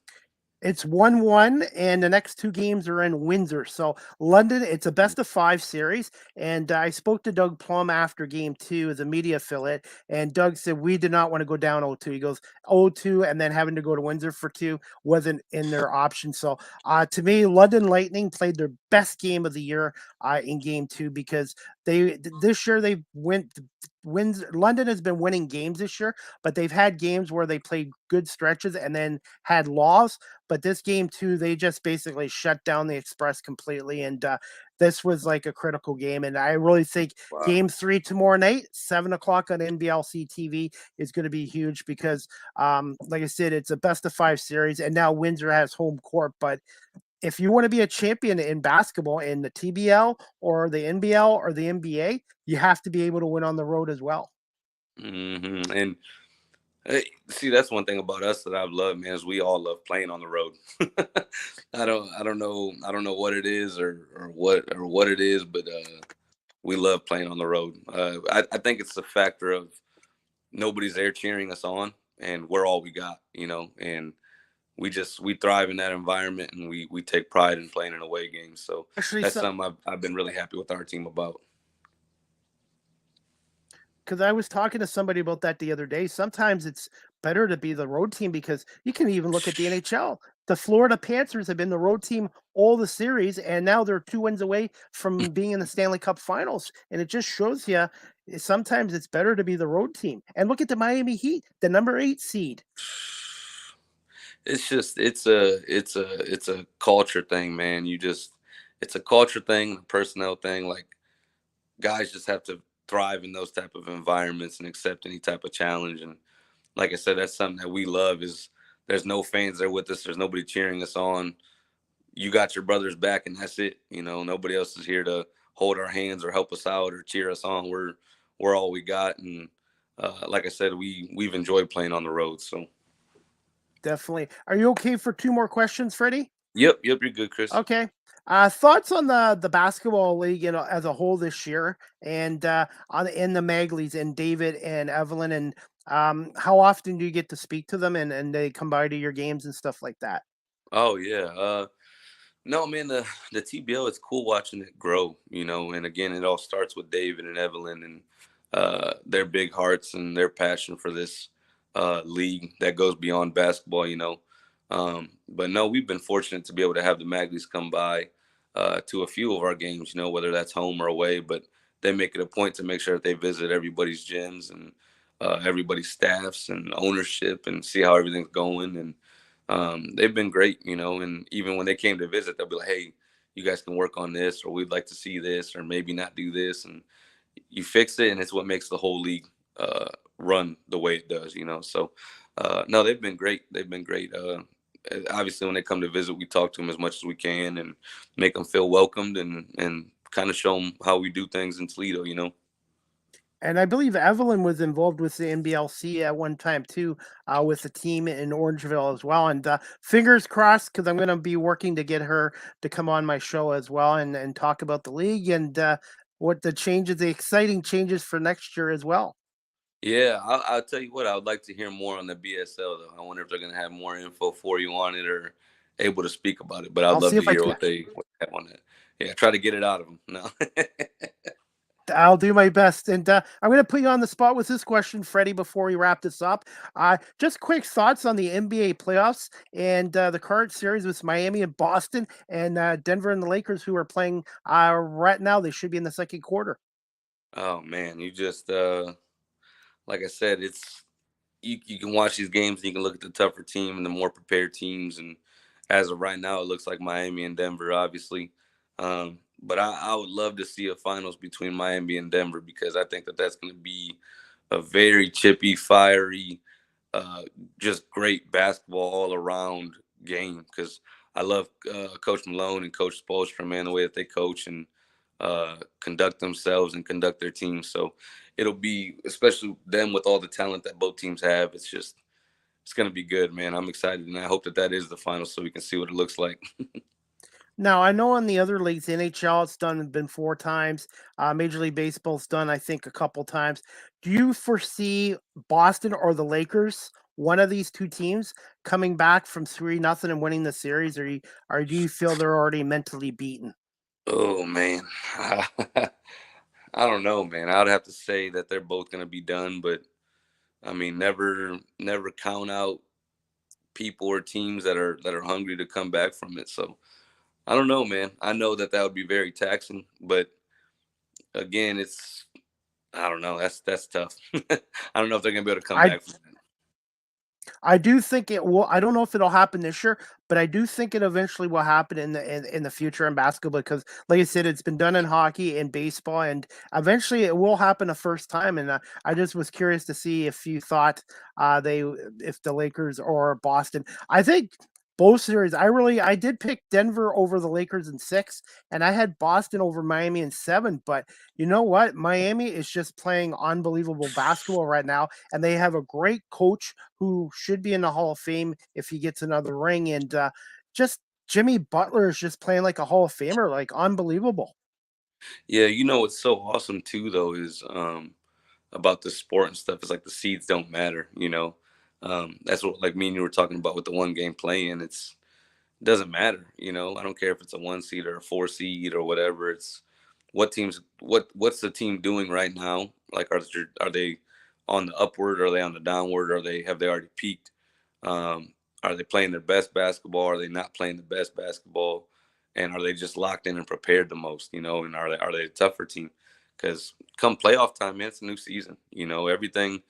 It's 1-1, and the next two games are in Windsor. So London, it's a best of 5 series. And I spoke to Doug Plum after game 2 as a media affiliate, and Doug said we did not want to go down 0-2. He goes 0-2, and then having to go to Windsor for 2 wasn't in their option. So to me, London Lightning played their best game of the year in game 2 because this year they London has been winning games this year, but they've had games where they played good stretches and then had loss. But this game too, they just basically shut down the Express completely, and this was like a critical game. And I really think Game 3 tomorrow night, 7 o'clock on NBLC TV, is going to be huge because, like I said, it's a best of 5 series, and now Windsor has home court. But if you want to be a champion in basketball in the TBL or the NBL or the NBA, you have to be able to win on the road as well. Mm-hmm. And see, that's one thing about us that I've loved, man, is we all love playing on the road. I don't know what it is or what it is, but we love playing on the road. I think it's a factor of nobody's there cheering us on, and we're all we got, and we thrive in that environment, and we take pride in playing in away games. So that's something I've been really happy with our team about. Because I was talking to somebody about that the other day. Sometimes it's better to be the road team because you can even look at the NHL. The Florida Panthers have been the road team all the series, and now they're 2 wins away from being in the Stanley Cup Finals. And it just shows you sometimes it's better to be the road team. And look at the Miami Heat, the number 8 seed. It's just it's a culture thing, man. It's a culture thing, a personnel thing. Like, guys just have to thrive in those type of environments and accept any type of challenge. And like I said, that's something that we love. Is there's no fans there with us. There's nobody cheering us on. You got your brothers back, and that's it. Nobody else is here to hold our hands or help us out or cheer us on. We're all we got. And like I said, we've enjoyed playing on the road. So definitely. Are you okay for 2 more questions, Freddie? Yep, you're good, Chris. Okay. Thoughts on the basketball league, as a whole this year, and in the Maglies and David and Evelyn, and how often do you get to speak to them and they come by to your games and stuff like that? Oh yeah. No, man, the TBL, it's cool watching it grow, and again, it all starts with David and Evelyn and their big hearts and their passion for this league that goes beyond basketball. But no, we've been fortunate to be able to have the Maglies come by to a few of our games, whether that's home or away, but they make it a point to make sure that they visit everybody's gyms and everybody's staffs and ownership and see how everything's going. And they've been great, and even when they came to visit, they'll be like, hey, you guys can work on this, or we'd like to see this, or maybe not do this. And you fix it, and it's what makes the whole league run the way it does, So, no, they've been great. They've been great. Obviously, when they come to visit, we talk to them as much as we can and make them feel welcomed and kind of show them how we do things in Toledo. And I believe Evelyn was involved with the NBLC at one time too, with the team in Orangeville as well. And fingers crossed, because I'm going to be working to get her to come on my show as well and talk about the league and what the changes, the exciting changes for next year as well. Yeah, I'll tell you what, I would like to hear more on the BSL though. I wonder if they're going to have more info for you on it or able to speak about it. But I'd I'll love see to if I hear can. what they have on that. Yeah, try to get it out of them. No. I'll do my best. And I'm going to put you on the spot with this question, Freddie, before we wrap this up. Just quick thoughts on the NBA playoffs and the current series with Miami and Boston and Denver and the Lakers, who are playing right now. They should be in the second quarter. Oh man, you just like I said, it's you can watch these games and you can look at the tougher team and the more prepared teams. And as of right now, it looks like Miami and Denver, obviously. But I would love to see a finals between Miami and Denver because I think that that's going to be a very chippy, fiery, just great basketball all around game. Because I love Coach Malone and Coach Spoelstra, man, the way that they coach and conduct themselves and conduct their team. So it'll be, especially them with all the talent that both teams have. It's going to be good, man. I'm excited, and I hope that that is the final so we can see what it looks like. Now, I know on the other leagues, NHL, it's been 4 times. Major League Baseball's done, I think, a couple times. Do you foresee Boston or the Lakers, one of these two teams, coming back from 3-0 and winning the series, or do you feel they're already mentally beaten? Oh man, I don't know, man. I'd have to say that they're both going to be done, but I mean, never count out people or teams that are hungry to come back from it. So I don't know, man. I know that that would be very taxing, but again, it's I don't know. That's tough. I don't know if they're gonna be able to come I back from that. I do think it will. I don't know if it'll happen this year, but I do think it eventually will happen in the future in basketball because, like I said, it's been done in hockey and baseball, and eventually it will happen a first time. And I just was curious to see if you thought if the Lakers or Boston. I think both series. I did pick Denver over the Lakers in 6, and I had Boston over Miami in 7. But you know what? Miami is just playing unbelievable basketball right now, and they have a great coach who should be in the Hall of Fame if he gets another ring. And just Jimmy Butler is just playing like a Hall of Famer, like unbelievable. Yeah, you know what's so awesome too though is about the sport and stuff is like the seeds don't matter, That's what like me and you were talking about with the one game playing. It doesn't matter. I don't care if it's a 1 seed or a 4 seed or whatever. It's what's the team doing right now? Like are they on the upward? Are they on the downward? Have they already peaked? Are they playing their best basketball? Are they not playing the best basketball? And are they just locked in and prepared the most? And are they a tougher team? Because come playoff time, man, it's a new season. Everything.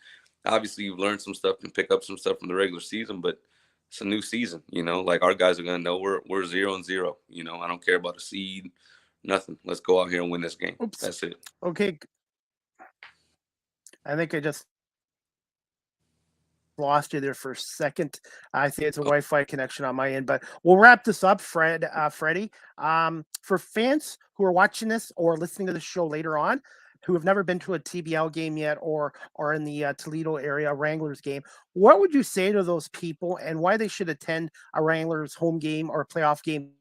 Obviously, you've learned some stuff and pick up some stuff from the regular season, but it's a new season. Like our guys are gonna know we're 0-0. I don't care about a seed, nothing. Let's go out here and win this game. Oops. That's it. Okay. I think I just lost you there for a second. I think it's a Wi-Fi connection on my end, but we'll wrap this up, Freddie. For fans who are watching this or listening to the show later on, who have never been to a TBL game yet or are in the Toledo area Wranglers game, what would you say to those people and why they should attend a Wranglers home game or playoff game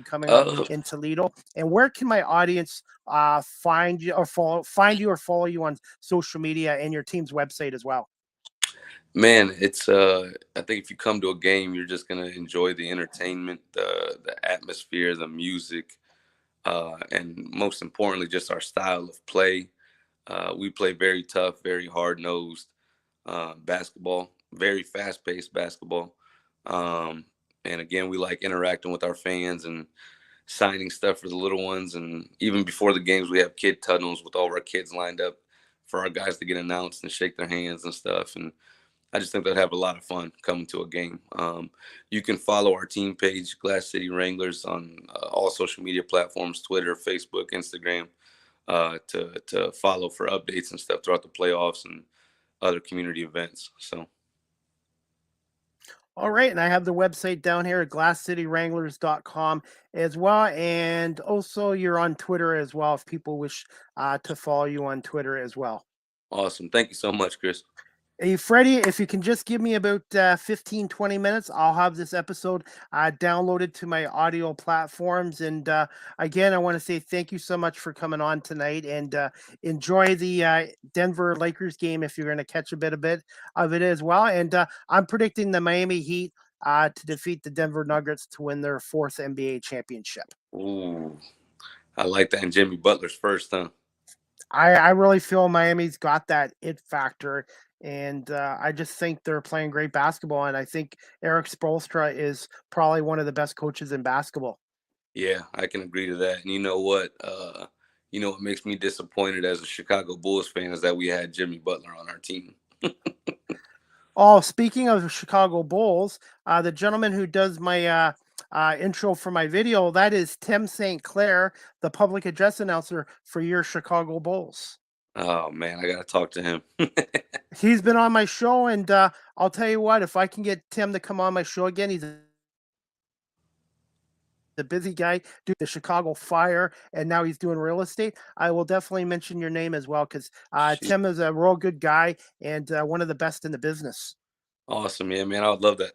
coming up Uh, in Toledo? And where can my audience find you or follow you on social media and your team's website as well? Man, it's I think if you come to a game, you're just gonna enjoy the entertainment, the atmosphere, the music, and most importantly, just our style of play. We play very tough, very hard nosed basketball, very fast paced basketball. Um, and again, we like interacting with our fans and signing stuff for the little ones. And even before the games, we have kid tunnels with all of our kids lined up for our guys to get announced and shake their hands and stuff. And I just think they'll have a lot of fun coming to a game. You can follow our team page, Glass City Wranglers, on all social media platforms: Twitter, Facebook, Instagram. to follow for updates and stuff throughout the playoffs and other community events. So. All right, and I have the website down here at glasscitywranglers.com as well. And also you're on Twitter as well if people wish to follow you on Twitter as well. Awesome. Thank you so much, Chris. Hey, Freddie, if you can just give me about 15, 20 minutes, I'll have this episode downloaded to my audio platforms. And again, I want to say thank you so much for coming on tonight, and enjoy the Denver Lakers game if you're going to catch a bit of it as well. And I'm predicting the Miami Heat to defeat the Denver Nuggets to win their 4th NBA championship. Ooh, I like that. And Jimmy Butler's first, huh? I really feel Miami's got that it factor. And I just think they're playing great basketball. And I think Eric Spoelstra is probably one of the best coaches in basketball. Yeah, I can agree to that. And you know what? What makes me disappointed as a Chicago Bulls fan is that we had Jimmy Butler on our team. Oh, speaking of the Chicago Bulls, the gentleman who does my intro for my video, that is Tim St. Clair, the public address announcer for your Chicago Bulls. Oh, man, I got to talk to him. He's been on my show, and I'll tell you what, if I can get Tim to come on my show again, he's a busy guy, do the Chicago Fire, and now he's doing real estate. I will definitely mention your name as well, because Tim is a real good guy and one of the best in the business. Awesome. Yeah, man, I would love that.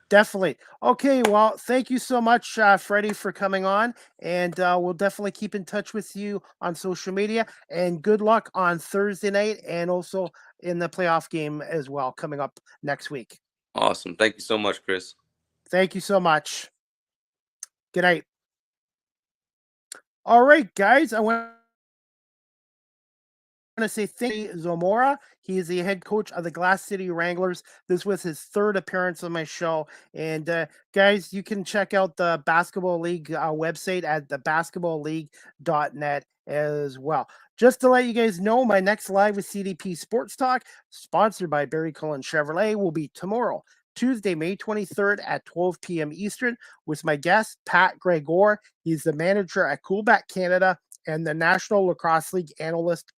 Definitely. Okay, well, thank you so much, Freddie, for coming on, and we'll definitely keep in touch with you on social media, and good luck on Thursday night and also in the playoff game as well coming up next week. Awesome. Thank you so much, Chris. Thank you so much. Good night. All right, guys, I want to say thank you, Zamora. He is the head coach of the Glass City Wranglers. This was his 3rd appearance on my show. And guys, you can check out the Basketball League website at thebasketballleague.net as well. Just to let you guys know, my next live with CDP Sports Talk, sponsored by Barry Cullen Chevrolet, will be tomorrow, Tuesday, May 23rd at 12 p.m. Eastern, with my guest, Pat Gregor. He's the manager at Coolback Canada and the National Lacrosse League analyst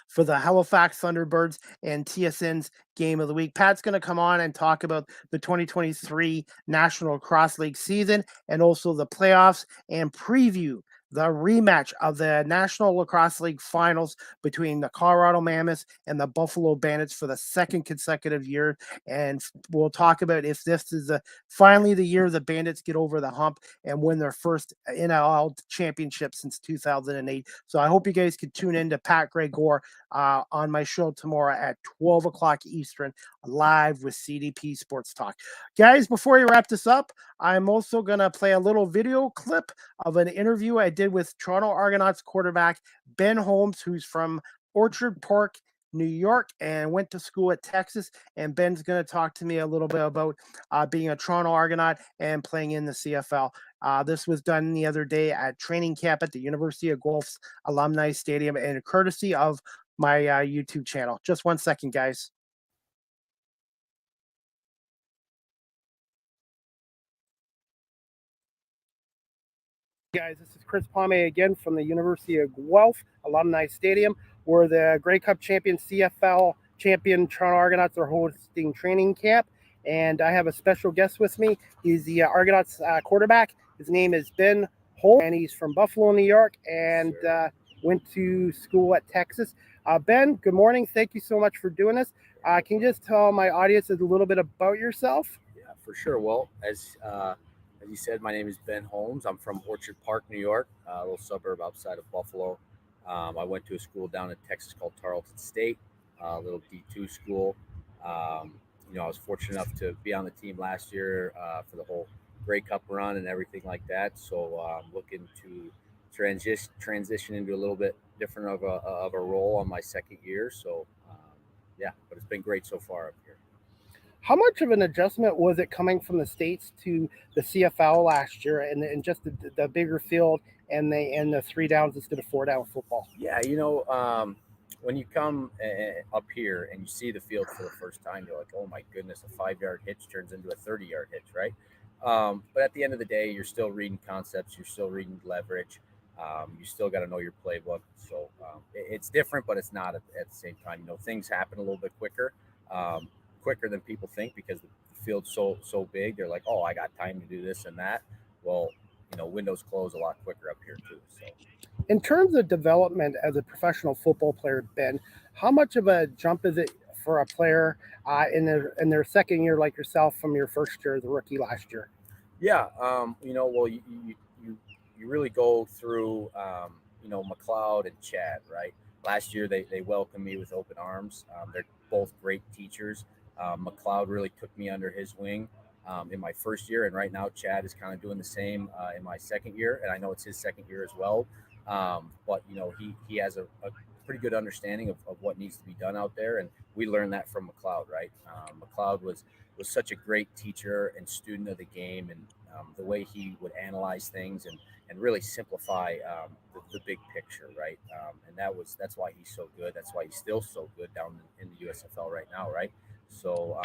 for the Halifax Thunderbirds and TSN's Game of the Week. Pat's going to come on and talk about the 2023 National Lacrosse League season and also the playoffs, and preview the rematch of the National Lacrosse League finals between the Colorado Mammoths and the Buffalo Bandits for the 2nd consecutive year. And we'll talk about if this is finally the year the Bandits get over the hump and win their first NLL championship since 2008. So I hope you guys can tune in to Pat Gregor on my show tomorrow at 12 o'clock Eastern, live with CDP Sports Talk. Guys, before we wrap this up, I'm also going to play a little video clip of an interview I did with Toronto Argonauts quarterback Ben Holmes, who's from Orchard Park, New York, and went to school at Texas. And Ben's going to talk to me a little bit about being a Toronto Argonaut and playing in the CFL. This was done the other day at training camp at the University of Guelph's Alumni Stadium, and courtesy of my YouTube channel. Just 1 second, guys. Guys, this is Chris Palme again from the University of Guelph Alumni Stadium, where the Grey Cup champion, CFL champion Toronto Argonauts are hosting training camp. And I have a special guest with me. He's the Argonauts quarterback. His name is Ben Holmes, and he's from Buffalo, New York, and went to school at Texas. Ben, good morning. Thank you so much for doing this. Can you just tell my audience a little bit about yourself? Yeah, for sure. Well, as you said, my name is Ben Holmes. I'm from Orchard Park, New York, a little suburb outside of Buffalo. I went to a school down in Texas called Tarleton State, a little D2 school. I was fortunate enough to be on the team last year for the whole Grey Cup run and everything like that. So I'm looking to transition into a little bit different of a role on my 2nd year. So, but it's been great so far up here. How much of an adjustment was it coming from the States to the CFL last year, and just the bigger field and the 3 downs instead of 4 down football? Yeah, when you come up here and you see the field for the first time, you're like, oh my goodness, a 5-yard hitch turns into a 30-yard hitch, right? But at the end of the day, you're still reading concepts, you're still reading leverage. You still got to know your playbook. So it's different, but it's not at the same time. Things happen a little bit um, quicker than people think because the field's so big. They're like, oh, I got time to do this and that. Well, windows close a lot quicker up here too. So In terms of development as a professional football player, Ben, how much of a jump is it for a player in their second year like yourself from your first year as a rookie last year? yeah, well, you really go through, McLeod and Chad, right? Last year they welcomed me with open arms. They're both great teachers. McLeod really took me under his wing in my first year, and right now Chad is kind of doing the same in my second year, and I know it's his second year as well. But he has a pretty good understanding of what needs to be done out there, and we learned that from McLeod, right? McLeod was such a great teacher and student of the game, and the way he would analyze things and really simplify the big picture, right? And that's why he's so good. That's why he's still so good down in the USFL right now, right? So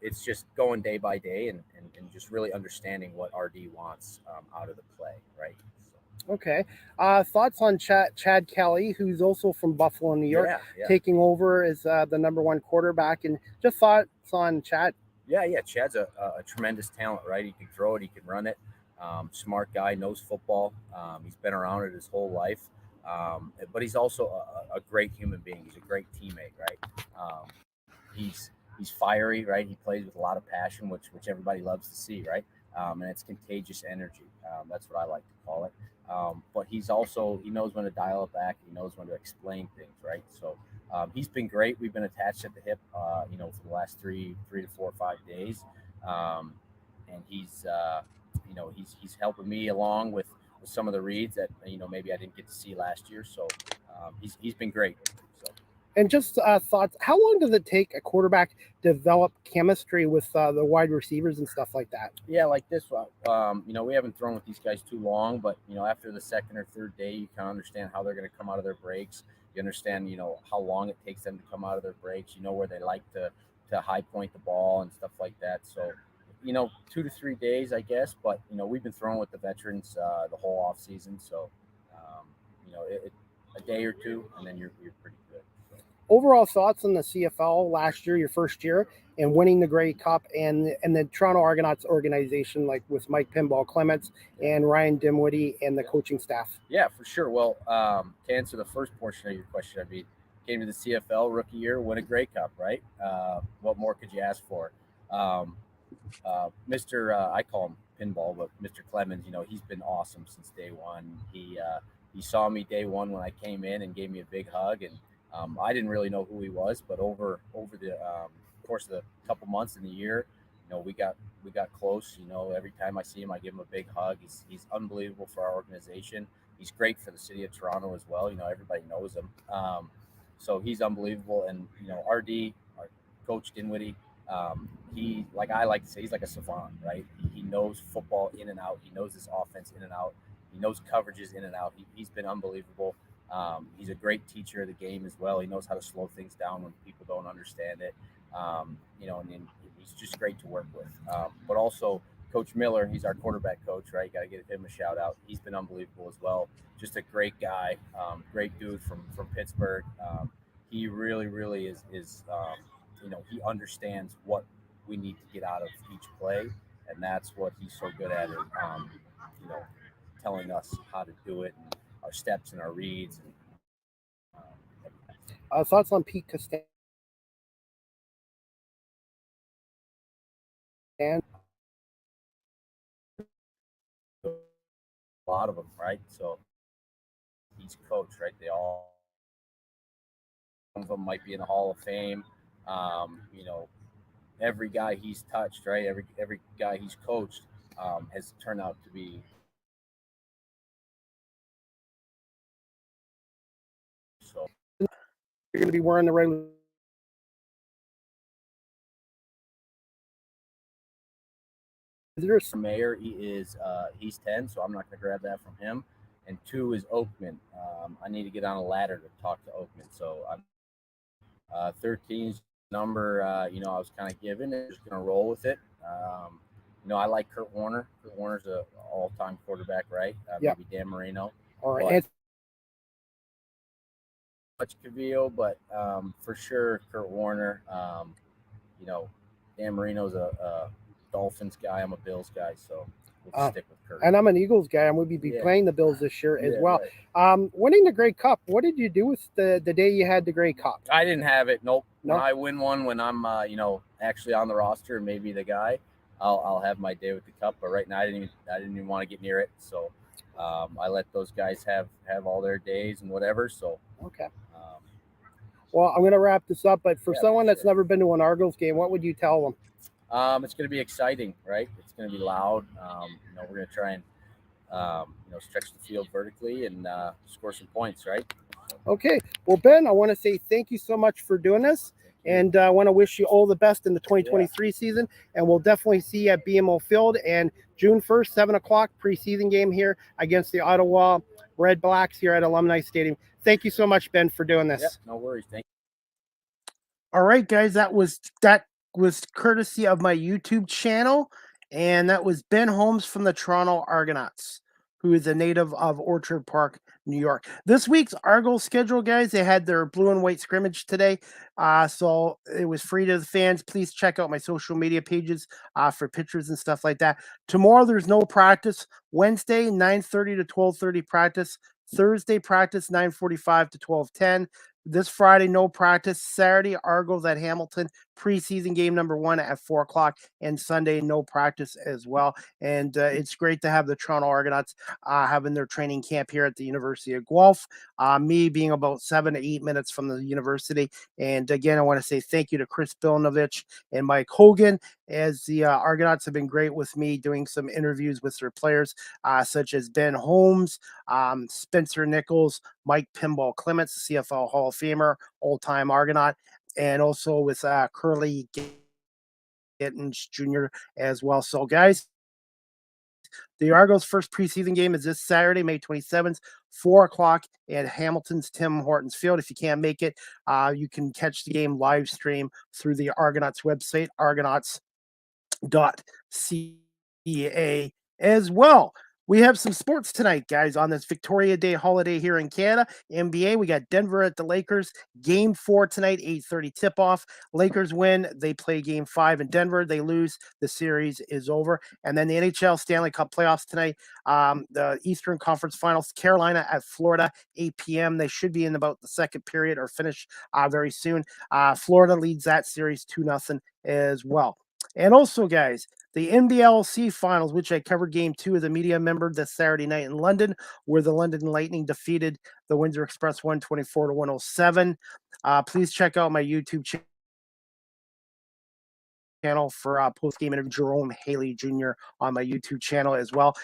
it's just going day by day and just really understanding what RD wants out of the play, right? So, Okay. Thoughts on Chad Kelly, who's also from Buffalo, New York, yeah. taking over as the number one quarterback, and just thoughts on Chad. Yeah. Chad's a tremendous talent, right? He can throw it, he can run it. Smart guy, knows football. He's been around it his whole life. But he's also a great human being. He's a great teammate, right? Um, he's fiery, right? He plays with a lot of passion, which everybody loves to see, right? And it's contagious energy. That's what I like to call it. But he knows when to dial it back. He knows when to explain things, right? So he's been great. We've been attached at the hip, for the last three to 4 or 5 days, and he's helping me along with some of the reads that maybe I didn't get to see last year. So he's been great. So. And just thoughts, how long does it take a quarterback to develop chemistry with the wide receivers and stuff like that? Yeah, like this one. We haven't thrown with these guys too long, but after the second or third day, you kind of understand how they're going to come out of their breaks. You understand, how long it takes them to come out of their breaks. You know where they like to high point the ball and stuff like that. So, 2 to 3 days, I guess. But we've been throwing with the veterans the whole off season, so a day or two, and then you're pretty good. So. Overall thoughts on the CFL last year, your first year, and winning the Grey Cup and the Toronto Argonauts organization, like with Mike Pinball Clements and Ryan Dimwitty and the coaching staff. Yeah, for sure. Well, to answer the first portion of your question, came to the CFL rookie year, win a Grey Cup, right? What more could you ask for? I call him Pinball, but Mr. Clemens, he's been awesome since day one. He saw me day one when I came in and gave me a big hug, and I didn't really know who he was, but over the course of the couple months in the year, we got close. Every time I see him, I give him a big hug. He's unbelievable for our organization. He's great for the city of Toronto as well. Everybody knows him. So he's unbelievable. And RD, our coach Dinwiddie, like I like to say, he's like a savant, right? He knows football in and out. He knows this offense in and out. He knows coverages in and out. He's been unbelievable. He's a great teacher of the game as well. He knows how to slow things down when people don't understand it. And then he's just great to work with. But also Coach Miller, he's our quarterback coach, right? Got to give him a shout out. He's been unbelievable as well. Just a great guy, great dude from Pittsburgh. He really, really is he understands what we need to get out of each play, and that's what he's so good at. Telling us how to do it, and our steps and our reads. Thoughts on Pete Costanza? A lot of them, right? So he's coach, right? Some of them might be in the Hall of Fame. Every guy he's touched, right? Every guy he's coached has turned out to be. So you're going to be wearing the red. Mayor, he's 10, so I'm not going to grab that from him. And 2 is Oakman. I need to get on a ladder to talk to Oakman. So I'm 13's number. I was kind of given. I'm just going to roll with it. I like Kurt Warner. Kurt Warner's a all-time quarterback, right? Yeah. Maybe Dan Marino. All right. Much Cavillo, but for sure Kurt Warner. Dan Marino's a Dolphins guy. I'm a Bills guy, so we'll stick with Kurt. And I'm an Eagles guy. I'm going to be playing the Bills this year as well. Right. Winning the Grey Cup, what did you do with the day you had the Grey Cup? I didn't have it. Nope. When I win one, when I'm actually on the roster and maybe the guy, I'll have my day with the cup. But right now, I didn't even want to get near it. So I let those guys have all their days and whatever. So okay. Well, I'm going to wrap this up. But for someone that's never been to an Argos game, what would you tell them? It's going to be exciting, right? It's going to be loud. We're going to try and stretch the field vertically and score some points, right? Okay. Well, Ben, I want to say thank you so much for doing this. And I want to wish you all the best in the 2023 season. And we'll definitely see you at BMO Field. And June 1st, 7 o'clock, preseason game here against the Ottawa Red Blacks here at Alumni Stadium. Thank you so much, Ben, for doing this. Yep, no worries. Thank you. All right, guys. That was courtesy of my YouTube channel. And that was Ben Holmes from the Toronto Argonauts, who is a native of Orchard Park, New York. This week's Argos schedule, guys, they had their blue and white scrimmage today. So it was free to the fans. Please check out my social media pages for pictures and stuff like that. Tomorrow, there's no practice. Wednesday, 9:30 to 12:30 practice. Thursday, practice, 9:45 to 12:10. This Friday, no practice. Saturday, Argos at Hamilton, preseason game number 1 at 4 o'clock. And Sunday, no practice as well. And it's great to have the Toronto Argonauts having their training camp here at the University of Guelph. Me being about 7 to 8 minutes from the university. And again, I want to say thank you to Chris Bilnovich and Mike Hogan, as the Argonauts have been great with me doing some interviews with their players, such as Ben Holmes, Spencer Nichols, Mike Pinball Clements, the CFL Hall of Famer, old-time Argonaut, and also with Curly Gittins Jr. as well. So, guys, the Argos' first preseason game is this Saturday, May 27th, 4 o'clock at Hamilton's Tim Hortons Field. If you can't make it, you can catch the game live stream through the Argonauts website, argonauts.ca as well. We have some sports tonight, guys, on this Victoria Day holiday here in Canada. NBA, we got Denver at the Lakers. Game 4 tonight, 8:30 tip-off. Lakers win. They play Game 5 in Denver. They lose. The series is over. And then the NHL Stanley Cup playoffs tonight. The Eastern Conference Finals, Carolina at Florida, 8 p.m. They should be in about the second period or finish very soon. Florida leads that series 2-0 as well. And also, guys, the NBLC Finals, which I covered Game 2 as a media member this Saturday night in London, where the London Lightning defeated the Windsor Express 124-107. Please check out my YouTube channel for post-game interview. Jerome Haley Jr. on my YouTube channel as well.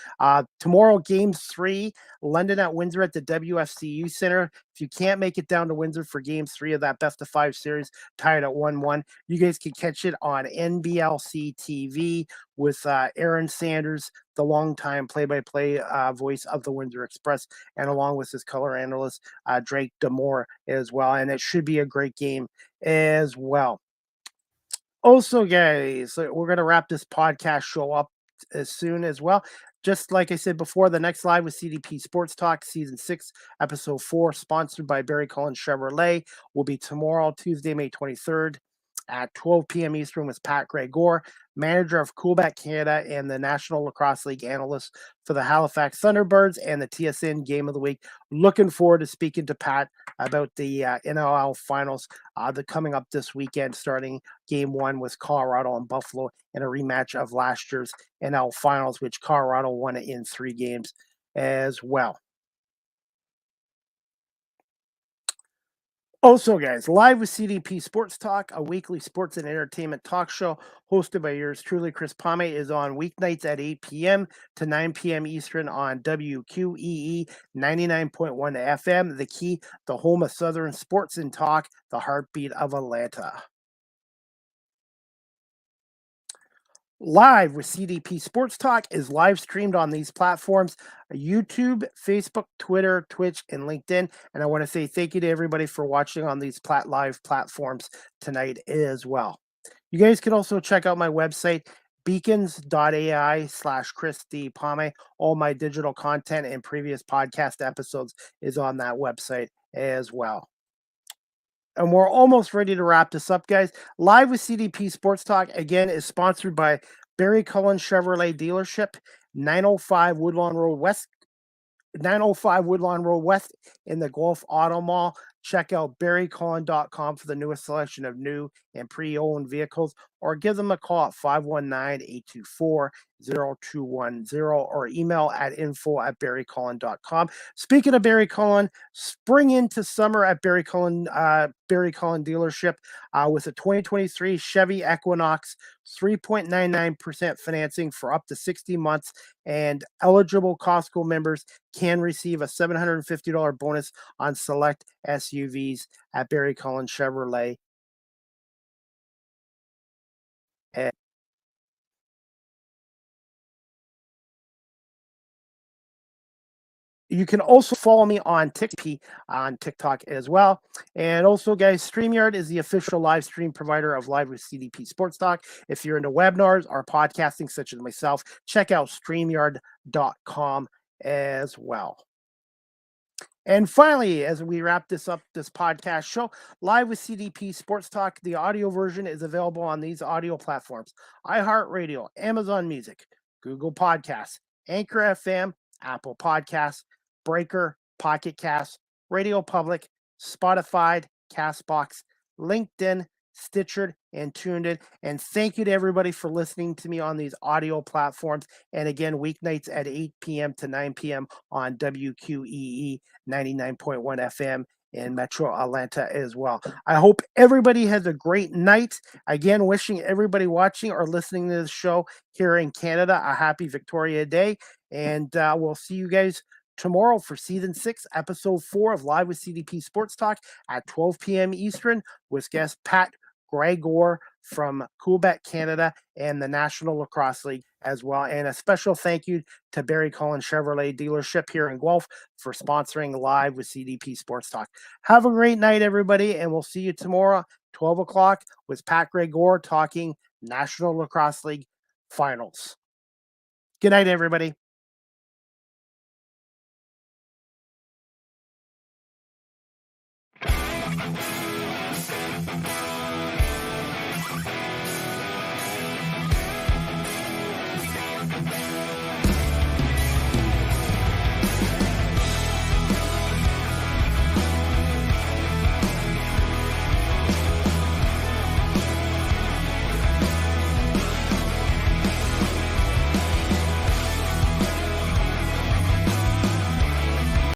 Tomorrow, Game 3, London at Windsor at the WFCU Center. If you can't make it down to Windsor for Game 3 of that best-of-5 series, tied at 1-1, you guys can catch it on NBLC TV with Aaron Sanders, the longtime play-by-play voice of the Windsor Express, and along with his color analyst, Drake Demore as well. And it should be a great game as well. Also, guys, we're going to wrap this podcast show up as soon as well. Just like I said before, the next live with CDP Sports Talk, Season 6, Episode 4, sponsored by Barry Collins Chevrolet, will be tomorrow, Tuesday, May 23rd, at 12 p.m. Eastern with Pat Gregor, manager of Coolback Canada and the National Lacrosse League analyst for the Halifax Thunderbirds and the TSN Game of the Week. Looking forward to speaking to Pat about the NLL finals that coming up this weekend, starting Game 1 with Colorado and Buffalo in a rematch of last year's NL finals, which Colorado won in 3 games as well. Also, guys, live with CDP Sports Talk, a weekly sports and entertainment talk show hosted by yours truly, Chris Pomey, is on weeknights at 8 p.m. to 9 p.m. Eastern on WQEE 99.1 FM, The Key, the home of Southern sports and talk, the heartbeat of Atlanta. Live with CDP Sports Talk is live streamed on these platforms: YouTube, Facebook, Twitter, Twitch, and LinkedIn. And I want to say thank you to everybody for watching on these live platforms tonight as well. You guys can also check out my website, beacons.ai/Chris D. Pame. All my digital content and previous podcast episodes is on that website as well. And we're almost ready to wrap this up, guys. Live with CDP Sports Talk, again, is sponsored by Barry Cullen Chevrolet Dealership, 905 Woodlawn Road West, 905 Woodlawn Road West in the Gulf Auto Mall. Check out barrycullen.com for the newest selection of new and pre-owned vehicles, or give them a call at 519-824-0210 or email at info@barrycullen.com. Speaking of Barry Cullen, spring into summer at Barry Cullen dealership with a 2023 Chevy Equinox, 3.99% financing for up to 60 months, and eligible Costco members can receive a $750 bonus on select SUVs at Barry Cullen Chevrolet. You can also follow me on TikTok as well. And also, guys, StreamYard is the official live stream provider of Live with CDP Sports Talk. If you're into webinars or podcasting, such as myself, check out StreamYard.com as well. And finally, as we wrap this up, this podcast show, Live with CDP Sports Talk, the audio version is available on these audio platforms: iHeartRadio, Amazon Music, Google Podcasts, Anchor FM, Apple Podcasts, Breaker, Pocket Casts, Radio Public, Spotify, Castbox, LinkedIn, Stitcher, and TuneIn. And thank you to everybody for listening to me on these audio platforms. And again, weeknights at 8 p.m. to 9 p.m. on WQEE 99.1 FM in Metro Atlanta as well. I hope everybody has a great night. Again, wishing everybody watching or listening to this show here in Canada a happy Victoria Day. And we'll see you guys tomorrow for season 6, episode 4 of Live with CDP Sports Talk at 12 p.m. Eastern with guest Pat Gregor from Quebec, Canada, and the National Lacrosse League as well. And a special thank you to Barry Cullen Chevrolet Dealership here in Guelph for sponsoring Live with CDP Sports Talk. Have a great night, everybody, and we'll see you tomorrow, 12 o'clock, with Pat Gregor talking National Lacrosse League Finals. Good night, everybody.